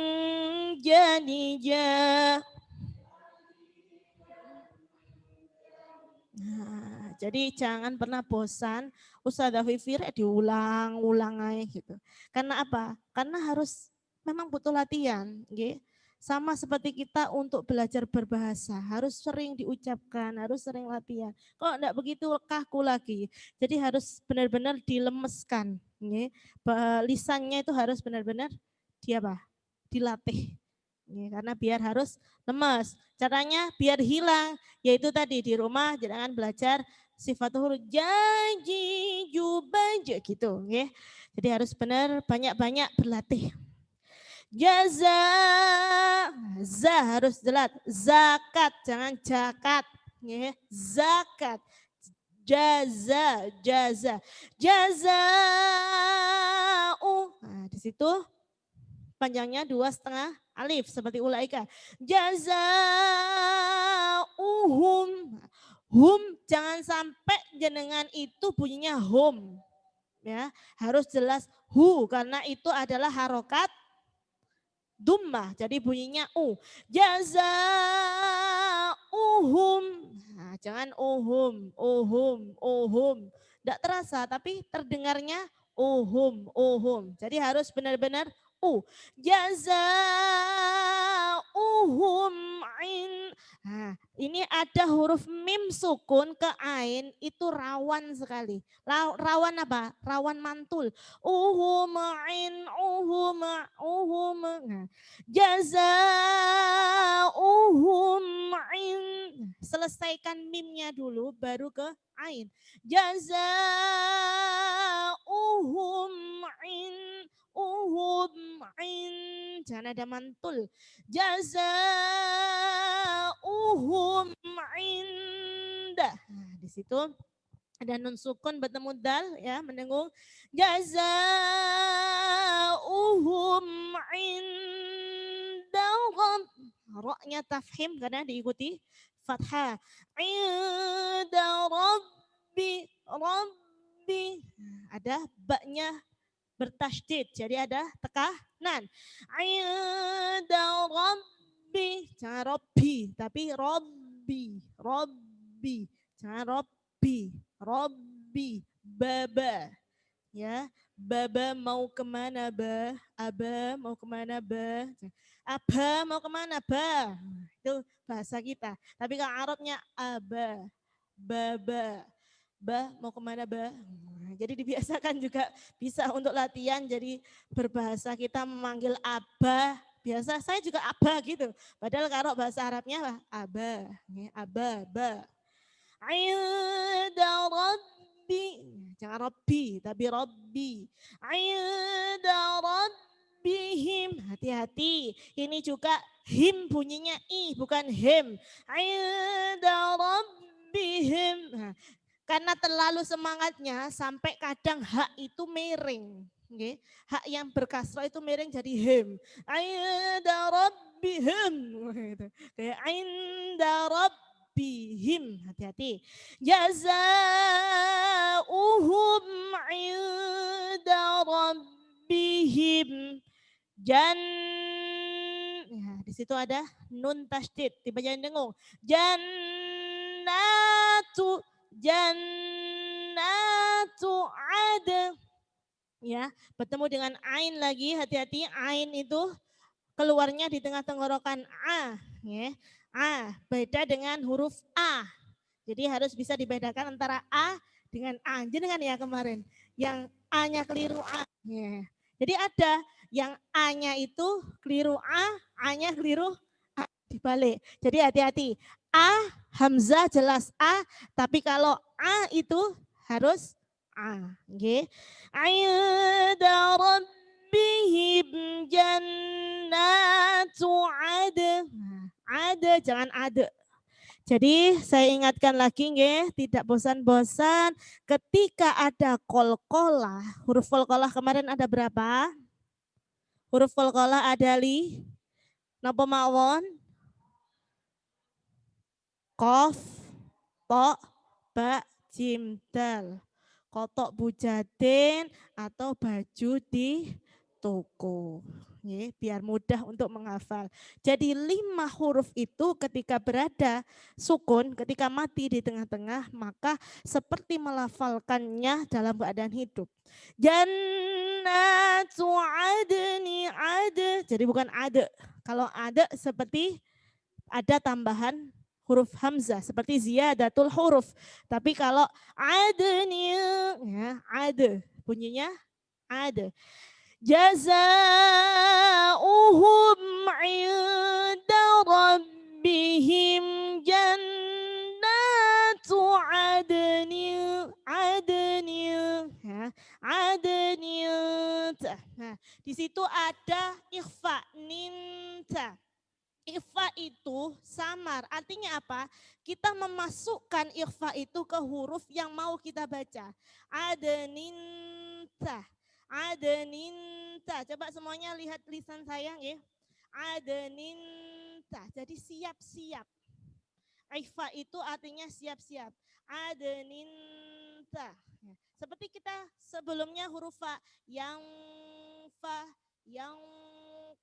jani jah. Nah, jadi jangan pernah bosan, Ustazah Fifir diulang-ulang aja gitu. Karena apa? Karena harus memang butuh latihan, nggih. Sama seperti kita untuk belajar berbahasa, harus sering diucapkan, harus sering latihan. Kok enggak begitu kaku lagi. Jadi harus benar-benar dilemeskan, nggih. Lisannya itu harus benar-benar dilatih. Karena biar harus lemas. Caranya biar hilang, yaitu tadi di rumah jangan belajar sifatul huruf janji, jubaj gitu. Jadi harus benar banyak-banyak berlatih. Jaza, za harus jelas. Zakat, jangan jakat. Zakat. Jaza. Jaza. Nah, di situ panjangnya 2,5 alif seperti ulaika. Jazaa'uhum. Hum jangan sampai jenengan itu bunyinya hum. Ya, harus jelas hu karena itu adalah harokat dummah. Jadi bunyinya u. Jazaa'uhum. Nah, jangan uhum. Tidak terasa tapi terdengarnya uhum. Jadi harus benar-benar jazaa'uhum in. Nah, ini ada huruf mim sukun ke ain itu rawan sekali. Rawan apa? Rawan mantul. Uhum in uhum. Nah, jazaa'uhum in. Selesaikan mimnya dulu baru ke ain. Jazaa'uhum in. Jangan ada mantul. Jazaa'uhum indah. Nah, di situ ada nun sukun bertemu dal ya mendengung. Jazaa'uhum indah. Roknya tafhim karena diikuti fathah. Inda rabbi. Ada baknya bertasydid, jadi ada tekanan. Inda rabbi, jangan robbi, tapi robbi. Jangan robbi, baba. Ya, baba mau kemana ba? Aba mau kemana ba? Aba mau kemana ba? Itu bahasa kita. Tapi kalau Arabnya aba, baba. Ba mau kemana ba? Jadi dibiasakan juga bisa untuk latihan. Jadi berbahasa kita memanggil abah. Biasa saya juga abah gitu. Padahal kalau bahasa Arabnya abah, ba. Inda rabbi, jangan rabbi tapi rabbi. Inda rabbihim, hati-hati. Ini juga him bunyinya i bukan him. Inda rabbihim. Karena terlalu semangatnya sampai kadang hak itu miring. Okay. Hak yang berkasrah itu miring jadi him. Inda rabbihim. Kayak inda rabbihim. Hati-hati. Jazaa'uhum 'inda rabbihim. Ya, di situ ada nun tasydid, tiba jangan dengung. Jannatu ad. Ya, bertemu dengan ain lagi, hati-hati, ain itu keluarnya di tengah tenggorokan a, ya. A beda dengan huruf a. Jadi harus bisa dibedakan antara a dengan a. Jenengan ya kemarin yang a-nya keliru a. Ya. Jadi ada yang a-nya itu keliru a-nya keliru a, dibalik. Jadi hati-hati. A hamzah jelas a, tapi kalau a itu harus a. Nggih. Inda rabbihim jannatu ad. Ada jangan ada. Jadi saya ingatkan lagi nggih, tidak bosan-bosan ketika ada qalqalah. Huruf qalqalah kemarin ada berapa? Huruf qalqalah ada napa mawon? Qaf, ta, ba, jim, dal. Kotok bujatin atau baju di toko. Biar mudah untuk menghafal. Jadi 5 huruf itu ketika berada sukun, ketika mati di tengah-tengah, maka seperti melafalkannya dalam keadaan hidup. Jannatu adni ad. Jadi bukan ada. Kalau ada seperti ada tambahan huruf hamzah seperti ziyadatul huruf. Tapi kalau adni, ya ada bunyinya ada. Jazaa'uhum 'inda rabbihim jannatu adnin ya, Nah, di situ ada ikhfa ninta. Ikhfa itu samar, artinya apa? Kita memasukkan ikhfa itu ke huruf yang mau kita baca. Adninta. Coba semuanya lihat lisan saya ya. Adninta. Jadi siap-siap. Ikhfa itu artinya siap-siap. Adninta. Seperti kita sebelumnya huruf fa, yang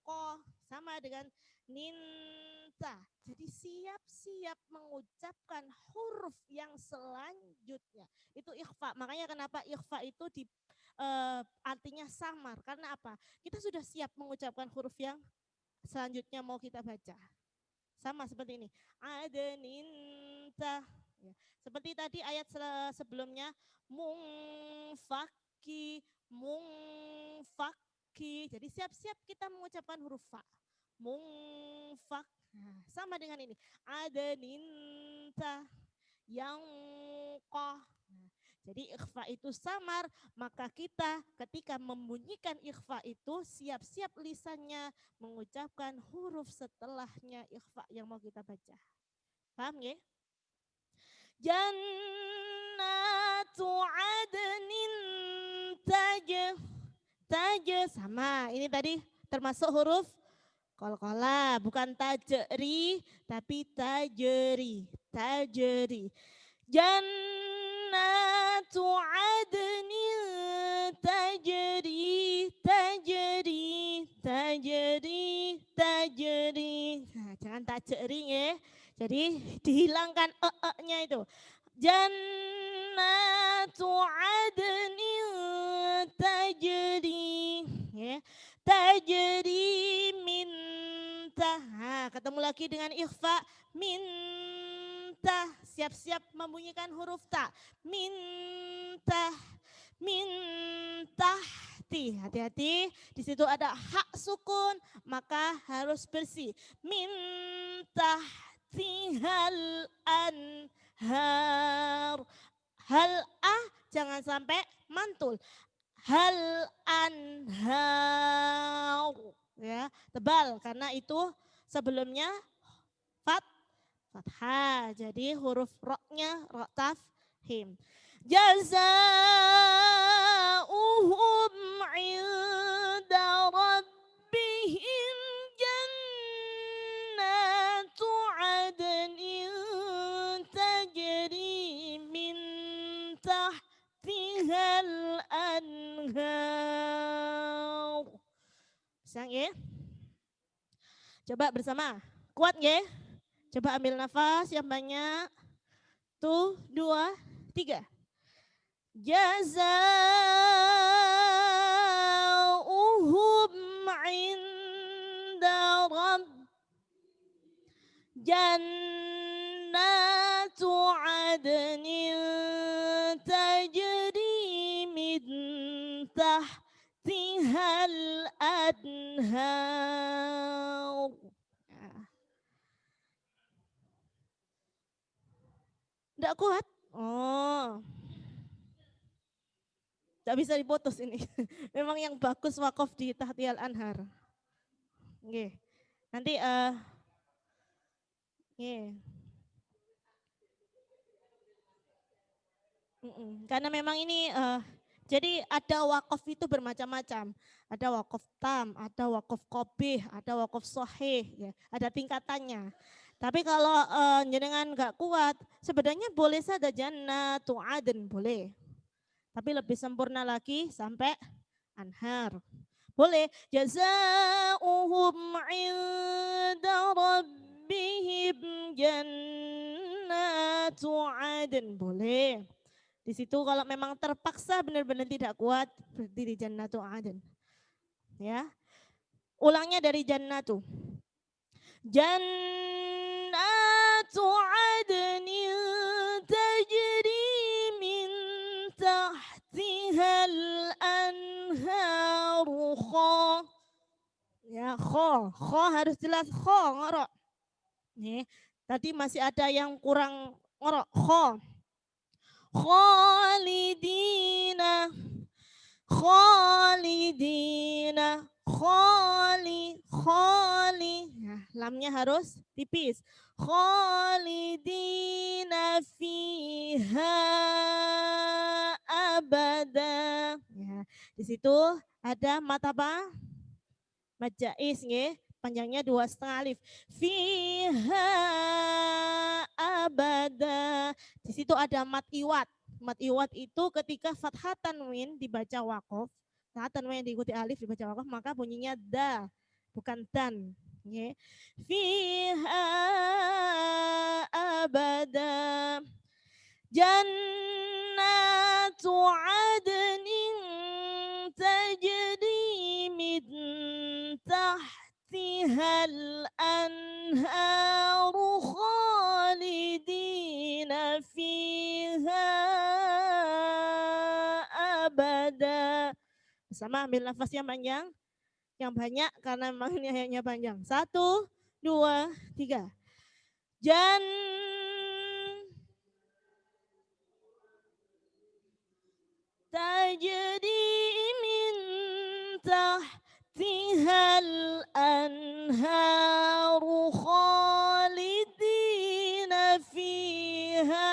ko, sama dengan ninta. Jadi siap-siap mengucapkan huruf yang selanjutnya. Itu ikhfa. Makanya kenapa ikhfa itu artinya samar. Karena apa? Kita sudah siap mengucapkan huruf yang selanjutnya mau kita baca. Sama seperti ini. Adninta. Ya. Seperti tadi ayat sebelumnya. Mungfaki. Jadi siap-siap kita mengucapkan huruf fa. Mungfak. Nah, sama dengan ini. Adninta. Yang koh. Nah, jadi ikhfa itu samar, maka kita ketika membunyikan ikhfa itu siap-siap lisannya mengucapkan huruf setelahnya ikhfa yang mau kita baca. Paham ya? Jannatu adnin taj sama. Ini tadi termasuk huruf qalqalah, bukan tajri tapi tajri. Jannatu adnin tajri. Nah, jangan tajri ya. Jadi dihilangkan nya itu. Jannatu adnin tajri. Ya. Tajri minta. Nah, ketemu lagi dengan ikhfa minta. Siap-siap membunyikan huruf ta. Minta. Hati-hati, di situ ada hak sukun, maka harus bersih. Minta tihal anhar. Hal jangan sampai mantul. Hal anhar. Ya, tebal karena itu sebelumnya fathah. Jadi huruf roknya rok tafhim. Jazaa'uhum 'inda rabbihim jannatu 'adnin Bisa nggih? Coba bersama. Kuat nggih? Coba ambil nafas yang banyak. 1, 2, 3. Jazaa'uhum 'inda rabb jannatu 'adnin tajri min tahtihal anhar. Enggak kuat? Oh. Enggak bisa diputus ini. Memang yang bagus wakaf di Tahtiyal Anhar. Nggih. Nanti nggih. Karena memang ini jadi ada wakaf itu bermacam-macam. Ada wakaf tam, ada wakaf qabih, ada wakaf sahih, ya, ada tingkatannya. Tapi kalau jenengan enggak kuat, sebenarnya boleh saja jannatu adn boleh. Tapi lebih sempurna lagi sampai anhar. Boleh jazaa'uhum 'inda rabbihim jannatu adn boleh. Di situ kalau memang terpaksa benar-benar tidak kuat berarti di jannatu adn. Ya. Ulangnya dari jannatu. Jannatu adnin tajri min tahtihal anharu kha. Ya, kha harus jelas kha ngorok. Nih, tadi masih ada yang kurang ngorok kha. Khalidina khali. Nah, lamnya harus tipis. Khalidina fiha abada. Ya, di situ ada mata apa? Mad jaiz nggih, panjangnya 2,5 alif. Fiha abada. Di situ ada mad iwad. Mad iwad itu ketika fathah tanwin dibaca waqaf, fathah tanwin diikuti alif dibaca waqaf, maka bunyinya da, bukan dan. Nggih. Fiha abada. Jannatu adnin tajri min tahtihal anharu khalidina fiha abada. Bersama ambil nafas yang panjang, yang banyak karena memang ini ayatnya panjang. 1, 2, 3. Tajri min tahtihal anharu khalidina fiha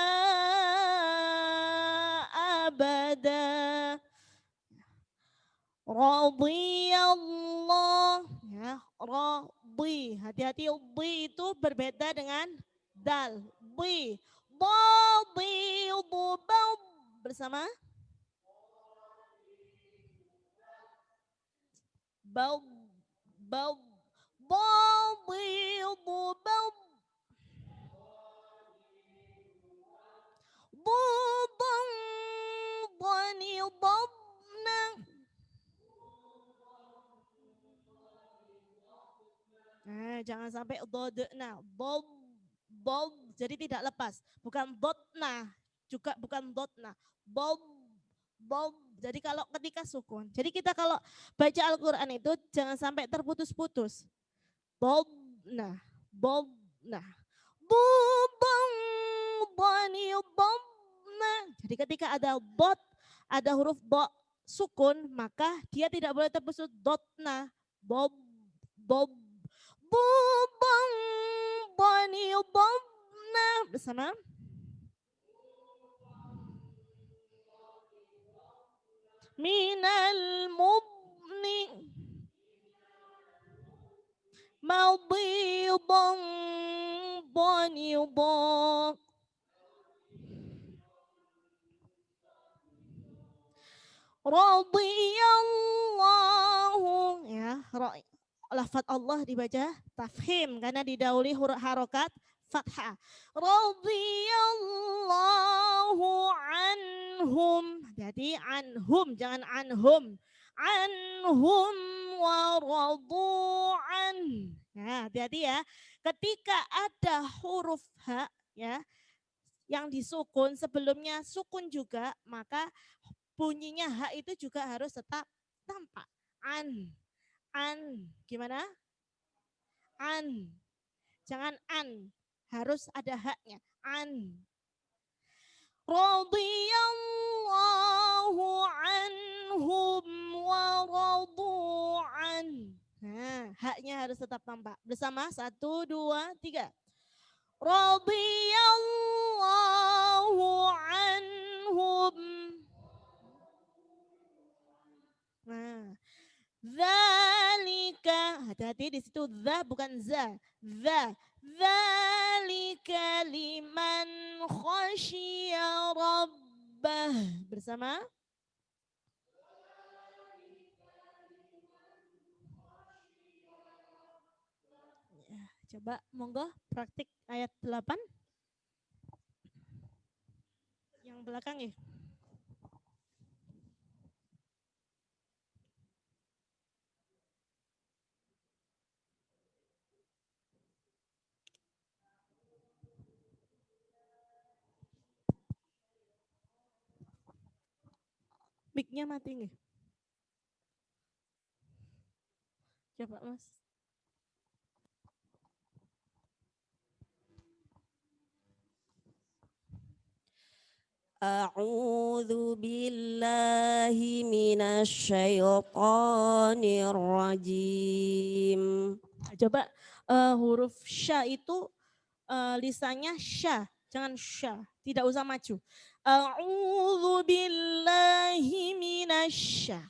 abada. Radiyallah, ya, radi. Hati-hati di itu berbeda dengan dal. Di. Dadi, bersama. Bau, bau, dadi, bau. Budang, bani, babna. Nah, jangan sampai dodna, bob, jadi tidak lepas. Bukan dotna, juga bukan dotna, bob. Jadi kalau ketika sukun, jadi kita kalau baca Al-Quran itu jangan sampai terputus-putus. Bobna, bubang, bani, bobna. Jadi ketika ada bot, ada huruf bo sukun, maka dia tidak boleh terputus dotna, bob. Bubang, bani, bobna. Bersama. Minal mubni. Mawdidan, banidan. Radiyallahu, ya, ya. Lafaz Allah dibaca tafhim karena didahului huruf harokat fathah. Radhiyallahu anhum. Jadi anhum, jangan anhum. Anhum wa radu'an. Ya, hati-hati ya. Ketika ada huruf ha ya yang disukun, sebelumnya sukun juga, maka bunyinya ha itu juga harus tetap tampak. An, gimana? An, jangan an, harus ada haknya. An. Radhiyallahu anhum wa radu'an. Nah, haknya harus tetap tampak. Bersama, 1, 2, 3. Radhiyallahu anhum. Nah, dzalika, hati-hati di situ dza bukan za. Dza. Dzalika liman khasyiya rabbah. Bersama. Ya, coba monggo praktik ayat 8. Yang belakang ya. Mic-nya mati nggih? Coba Mas. A'udzu billahi minasyaitonir rajim. Coba huruf sya itu lisannya sya, jangan sya, tidak usah maju. A'udzu billahi minasya.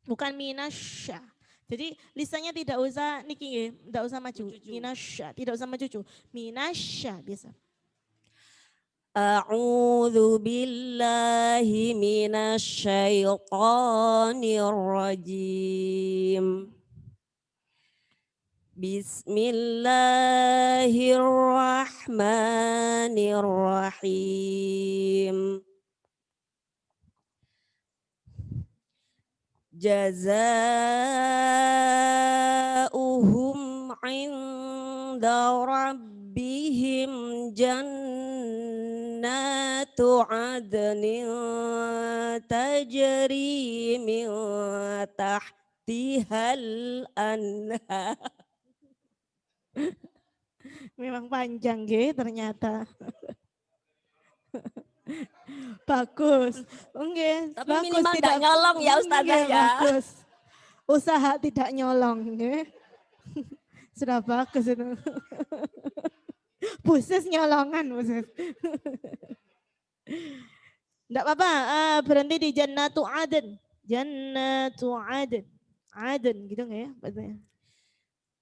Bukan minasya. Jadi lisannya tidak usah niki nggih, tidak usah maju. Minasya, tidak usah maju. Minasya biasa. A'udzu billahi minasyaitonir rajim. Bismillahirrahmanirrahim. Jazaa'uhum 'inda rabbihim jannatu 'adnin tajri min tahtihal anhar. Memang panjang nggih ternyata. Bagus. Nggih, Tapi bagus, minimal tidak nggak nyolong ya Ustazah nggih, ya. Bagus. Usaha tidak nyolong nggih. Sudah bagus itu. Buses nyolongan, buses. Enggak apa-apa, berhenti di Jannatu Aden. Jannatu Aden. Aden gitu nggak ya bahasanya?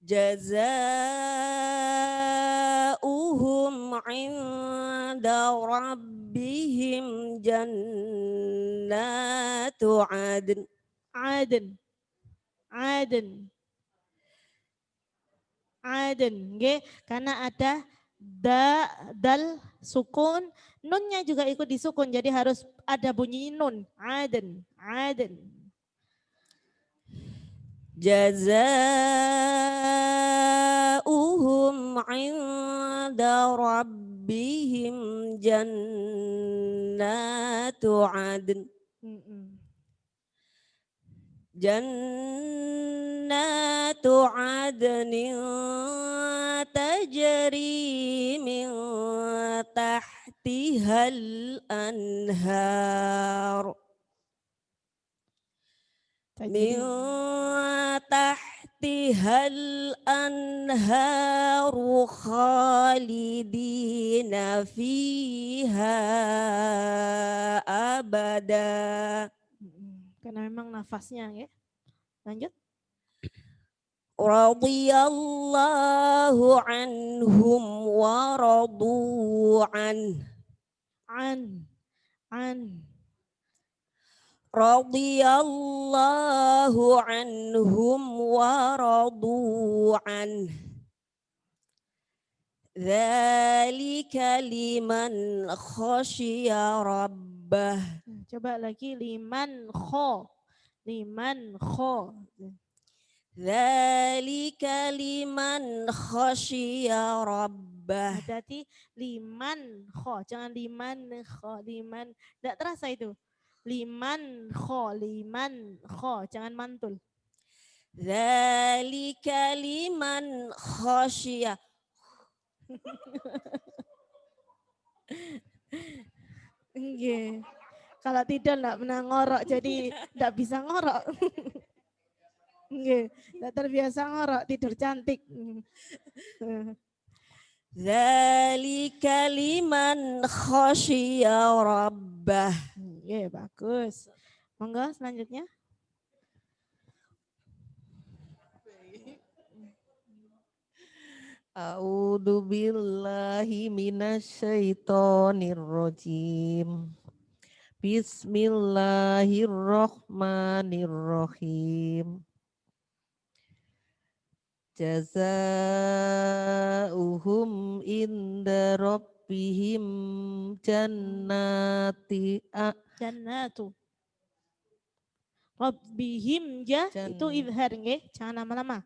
Jazaa'uhum 'inda rabbihim jannatu 'adn. Aden. Aden. Aden, nggih, karena ada dal sukun, nunnya juga ikut disukun, jadi harus ada bunyi nun. Aden, aden. Jazaa'uhum 'inda rabbihim jannatu 'adn. Jannatu 'adnin tajri min tahtihal anhar. Min tahtihal anharu khalidina fiha abada. Karena memang nafasnya ya. Lanjut. Radhiyallahu anhum wa radu'an. An. radhiyallahu anhum wa radu an. Dzalika liman khasyiya rabbah. Coba lagi liman kho. Liman kho. Dzalika liman khasyiya rabbah. Hati-hati liman kho, jangan liman kho, liman. Tidak terasa itu. Liman kho, jangan mantul. Dzalika liman khasyiya. Nggih. Kalau tidak enggak pernah ngorok, jadi enggak bisa ngorok. Nggih, enggak terbiasa ngorok, tidur cantik. Dzalika liman khasyiya rabbah. Nggih, bagus. Monggo selanjutnya. A'udzu billahi minasyaitonir rajim. Bismillahirrahmanirrahim. Jazaohum inda rabbihim jannatu Rabbihim ja itu izhar nggih, jangan lama-lama.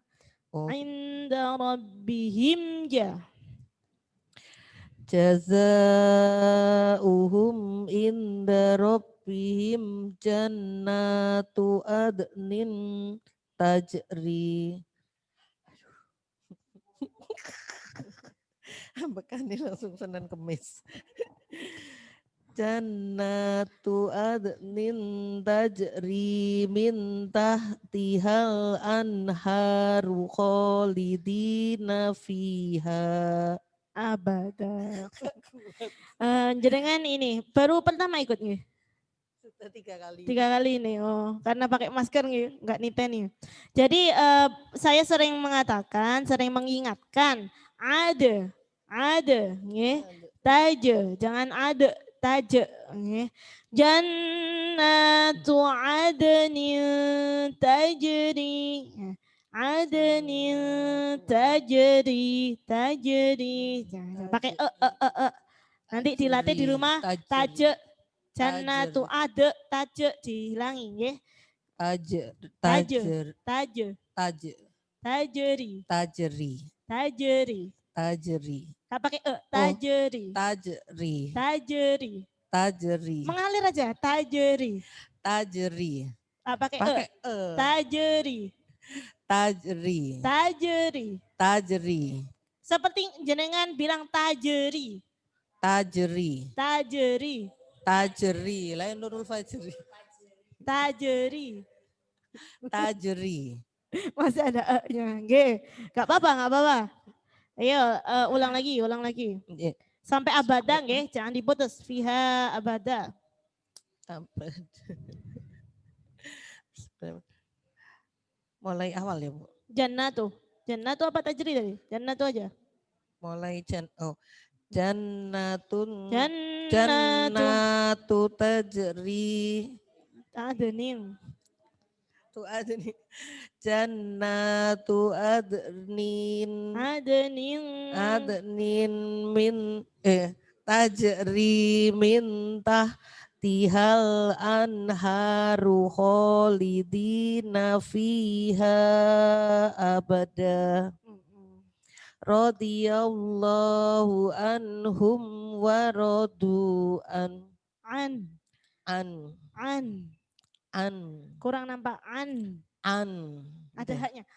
Oh. Inda rabbihim ja. Jazaohum inda rabbihim jannatu adnin tajri. Bekani langsung Senin Kemis. Jannatu adnin tajri min tahtihal anharu khalidina fiha Abada. Jenengan ini baru pertama ikut nih? Sudah 3 kali. 3 kali ini. Oh, karena pakai masker nih, enggak niten nih. Jadi saya sering mengatakan, sering mengingatkan ada nggih. Taja, jangan ada taja nggih. Jannatu adnin tajri. Adnin tajri. Jangan pakai Nanti dilatih di rumah taja. Jannatu ada taja dihilangi nggih. Tajri. Tak pakai tajri. Mengalir aja tajri. Tak pakai tajri. Seperti jenengan bilang tajri. Lain Nurul Fajri. Tajri. Masih ada e-nya. Nggih. Enggak apa-apa. Ayo ulang lagi. Sampai abada nggih, jangan diputus. Fiha abada. Mulai awal ya, Bu. Jannatu apa tajri tadi? Jannatu aja. Mulai jannatun Jannatu tajri adnin. Jannatu adnin min tajri min tahtihal anharu khalidina fiha abada. Radhiyallahu anhum wa radu an. Kurang nampak an. Ada haknya.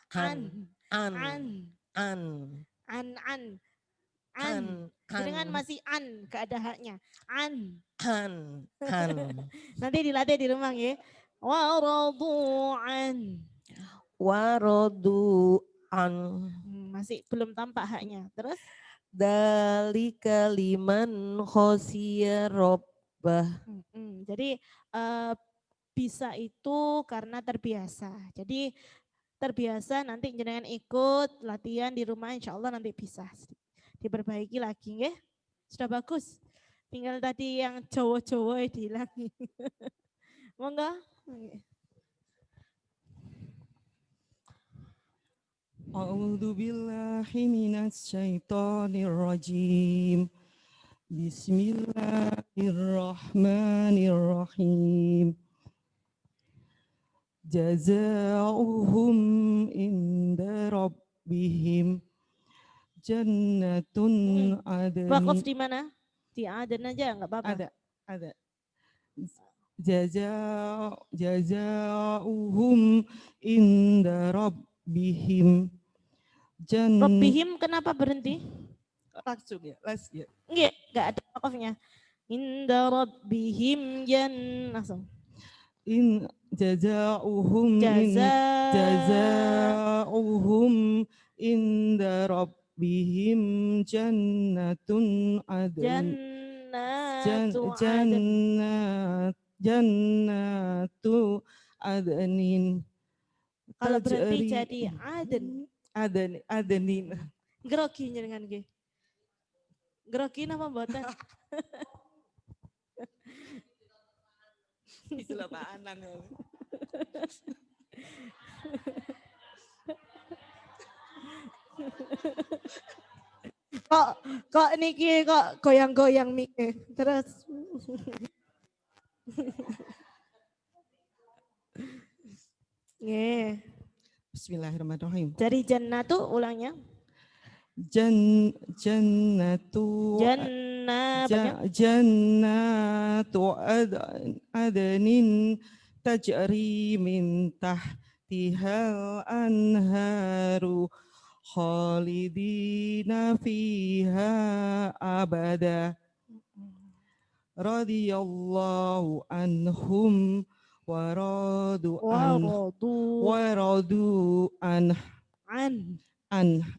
Dengan masih an, gak ada haknya. Nanti dilatih di rumah ya. Waradu'an. Masih belum tampak haknya. Terus? Dzalika liman khasyiya rabbah. Jadi bisa itu karena terbiasa. Jadi terbiasa nanti jenengan ikut latihan di rumah, insya Allah nanti bisa diperbaiki lagi ya. Sudah bagus. Tinggal tadi yang Jawa-Jawa dihilangi. Monggo. A'udzu billahi minasy syaithanir rajim. Bismillahirrahmanirrahim. Jazaohum inda rabbihim jannatun Wakaf adnin. di mana? Di Aden aja nggak apa-apa. Ada. Jazaohum inda rabbihim Rabbihim kenapa berhenti? langsung ya, ya. Enggak ada wakafnya. Inda rabbihim langsung. In jazaohum inda rabbihim jannatun adnin. Jannatu adnin. Kalau berhenti jadi Adenin. Grogi dengan G. Grogi nama mboten? Itulah Pak Anang. Kok niki kok goyang-goyang mikir terus. Nggih. Bismillahirrahmanirrahim. Dari jannatu ulangnya. Jannatu adnin tajri min tahtihal anharu khalidina fiha abada. Radiyallahu anhum wa radu an.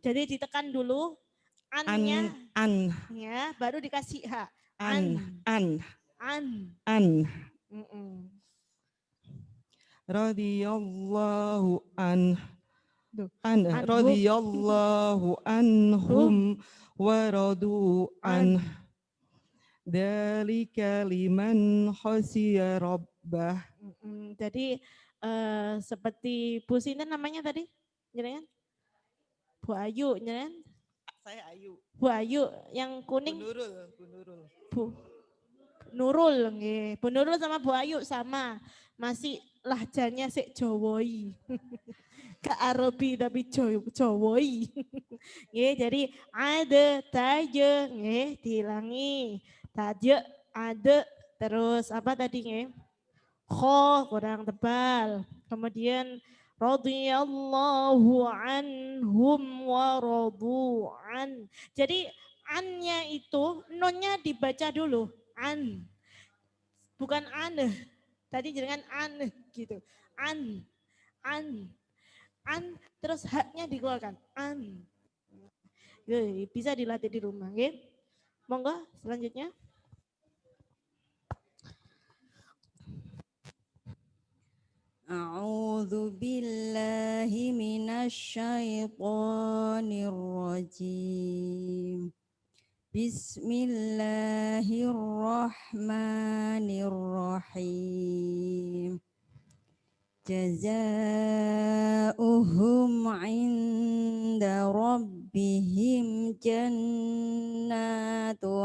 Jadi ditekan dulu annya ya, baru dikasih h. An. Radiyallahu radiyallahu anhum wa radu an. Dzalika liman khasyiya rabbah. Jadi seperti Bu Sinten namanya tadi, jenengan? Bu Ayu, jenengan? Saya Ayu. Bu Ayu, yang kuning? Bu Nurul, nggih. Bu Nurul sama Bu Ayu sama, masih lahjanya sik Jawoi. Ke Arabi tapi Jawoi. Nggih, jadi ada taje, nggih, dihilangi. Taje ada, terus apa tadi nggih? Kho kurang tebal. Kemudian radhiyallahu anhum wa radu an. Jadi annya itu nonnya dibaca dulu. An. Bukan aneh. Tadi jangan aneh gitu. An. Terus haknya dikeluarkan. An. Bisa dilatih di rumah. Okay? Monggo selanjutnya. A'udzu billahi minasy syaithanir rajim. Bismillahirrahmanirrahim. Jazaohum 'inda rabbihim jannatu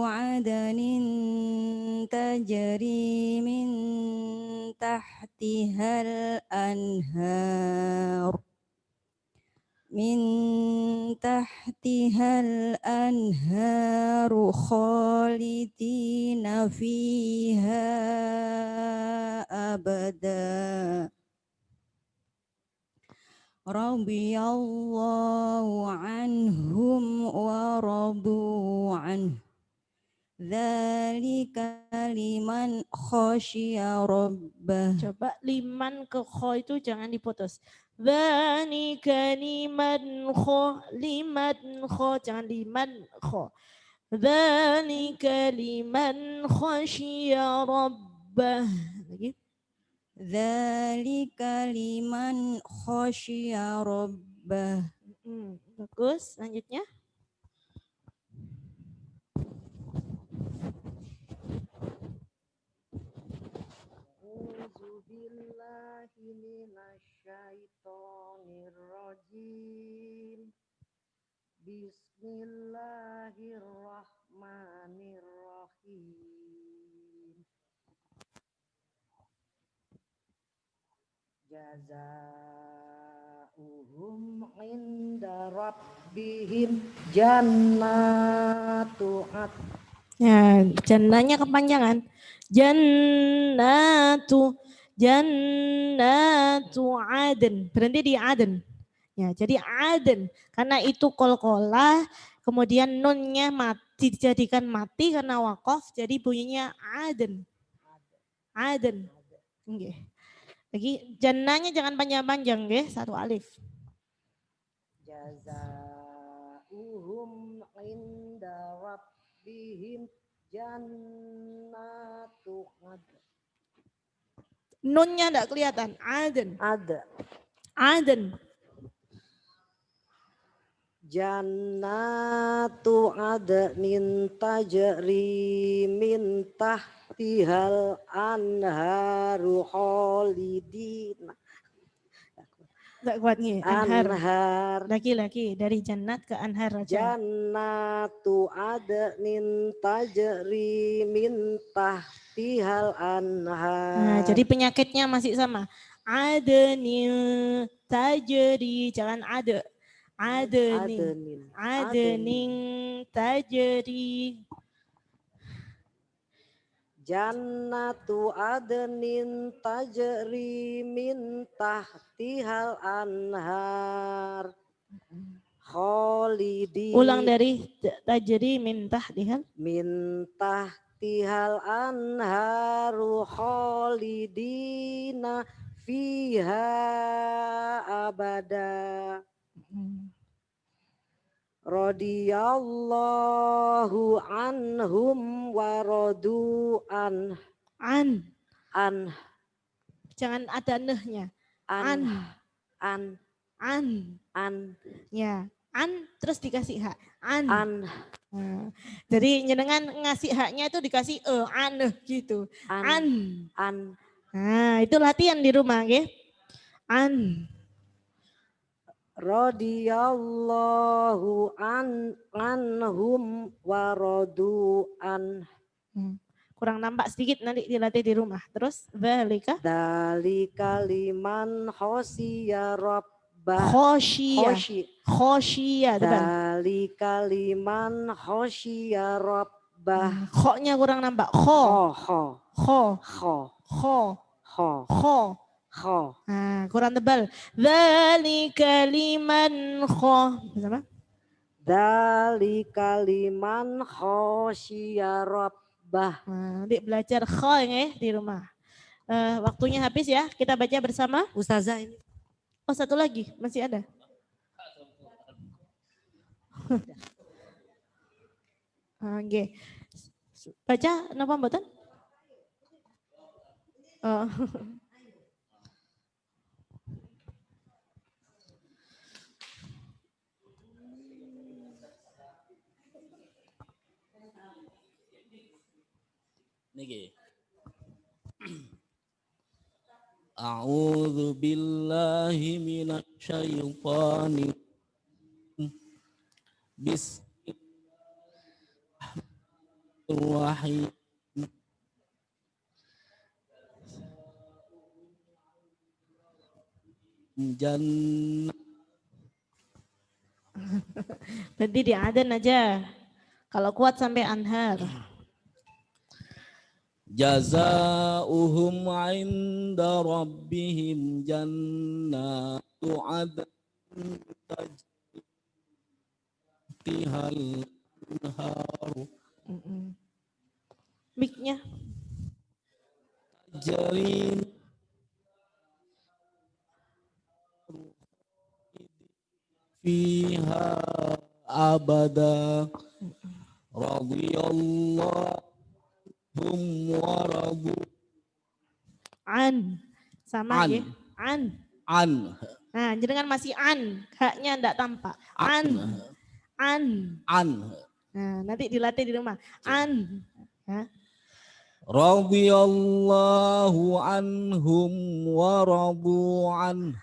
adnin tajri min tahtihal anharu khalidina fiha abada. Radiyallahu anhum wa radu an. Dzalika liman khasyiya rabbah. Coba liman ke kho itu jangan diputus. Dzalika liman kho jangan liman kho. Dzalika liman khasyiya rabbah. Lagi. Dzalika liman khasyiya rabbah. Bagus, selanjutnya. minasyaitonirrajim. Bismillahirrahmanirrahim. Jazaa'uhum 'inda rabbihim jannatu adn. Ya, jannahnya kepanjangan. Jannatu aden. Berhenti di aden. Ya, jadi aden. Karena itu qalqalah, kemudian nunnya mati dijadikan mati karena waqaf, jadi bunyinya aden. Aden. Nggih. Lagi jannahnya jangan panjang-panjang nggih, satu alif. Jazaa'uhum 'inda rabbihim jannatu adn. Nunnya enggak kelihatan. Aden. Ada. Aden. Jannatu adnin tajri min tahtihal anharu khalidin. Enggak kuat nih. Anhar. Laki-laki dari jannat ke anhar aja. Jannatu adnin tajri min tahtihal anhar. Nah, jadi penyakitnya masih sama. Adenin tajri, jangan ada. Adenin tajri. Jannatu adnin tajri min tahtihal anhar. Khalidi. Ulang dari tajri min tahtihal. Min tahtihal anharu khalidina fiha abada. Radiyallahu anhum wa radu an. Jangan ada nehnya. An. Ya, terus dikasih hak. Nah, jadi jenengan ngasih haknya itu dikasih aneh gitu. Nah, itu latihan di rumah, nggih. Radiyallahu anhum wa radu an. Kurang nampak sedikit, nanti dilatih di rumah. Terus dzalika liman khoshiya rabbah. Khoshiya. Dzalika liman khoshiya rabbah. Kho-nya kurang nampak. Kho. Nah, kurang tebal. Dzalika liman Bersama? Dzalika liman khoshiya rabbah. Nah, nanti belajar kho ya di rumah. Waktunya habis ya, kita baca bersama. Ustazah ini. Oh, satu lagi, masih ada. Oke. Baca napa mboten? Oh. Niki. A'udzu billahi minasyaitonir Bismillahirrahmanirrahim. Jannah. Berarti di adan aja. Kalau kuat sampai anhar. Jazaa'uhum 'inda rabbihim jannatu 'adnin tajri tihal anharu. Mic-nya. Tajri fiha abada. Radiyallahu wa radu an. Sama ya. An. Nah, jenengan masih an. Haknya enggak tampak. An. Nah, nanti dilatih di rumah. Ya. radhiyallahu anhum wa radu an.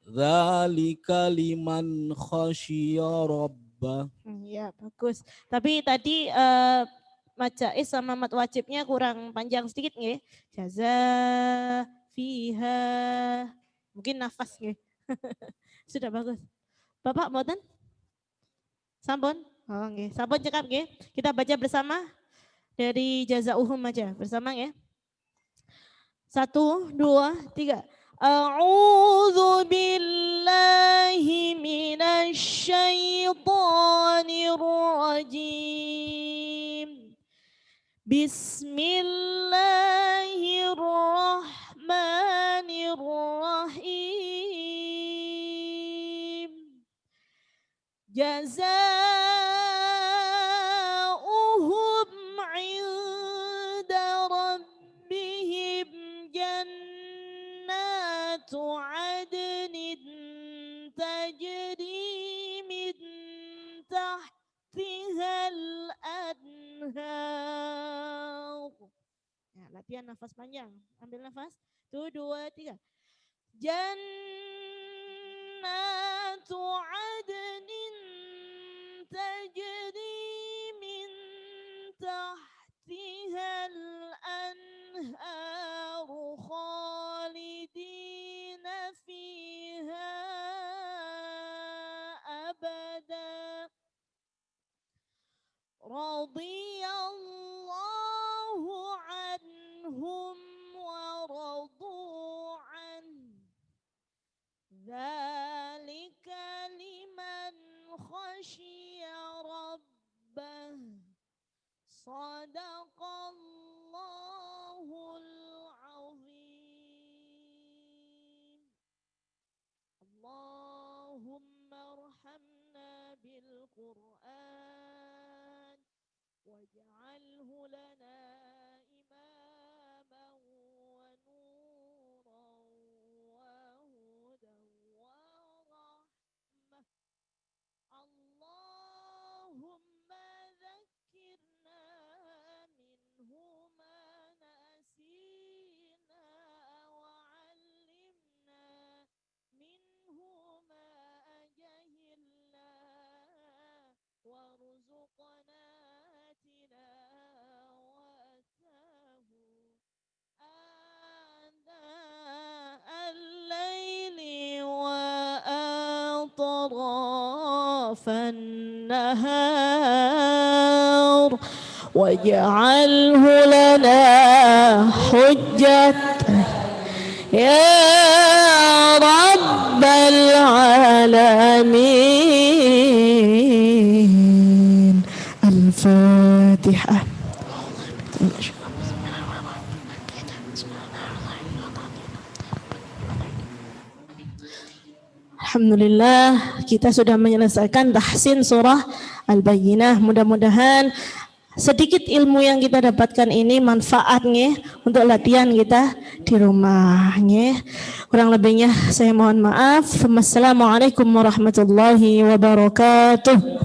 Dzalika liman khasyiya rabbah. Ya, bagus. Tapi tadi mad jaiz sama mad wajibnya kurang panjang sedikit nggih. Jaza fiha. Mungkin nafas nggih. Sudah bagus. Bapak mboten? Sampun? Oh nggih, sampun cekap nggih. Kita baca bersama dari jazauhum aja bersama ya. 1, 2, 3. A'udzu billahi minasy syaithanir rajim. Bismillahirrahmanirrahim. Jazaa'uhum 'inda rabbihim jannatu 'adnin tajri min tahtihal anhar. Ya, latihan nafas panjang. Ambil nafas. 1, 2, 3. Jannatu 'adnin tajri min tahtihal anhar khalidina fiha abada. Radiyallahu anhum wa radu an. Dzalika liman khasyiya rabbah. Shadaqallahul azim. Allahumma arhamna bil Qur'an waj'alhu lana imaman wa nuran wa hudan wa rahmah. Allahumma dhakkirna minhu ma nasina wa 'allimna minhu ma jahilna warzuqna tilawatahu ana al-laili wa atrafan nahar waj'alhu lana hujjatan ya rabbal alamin. Al-Fatihah. Alhamdulillah, kita sudah menyelesaikan tahsin surah Al-Bayyinah. Mudah-mudahan sedikit ilmu yang kita dapatkan ini manfaatnya untuk latihan kita di rumahnya. Kurang lebihnya saya mohon maaf. Wassalamualaikum warahmatullahi wabarakatuh.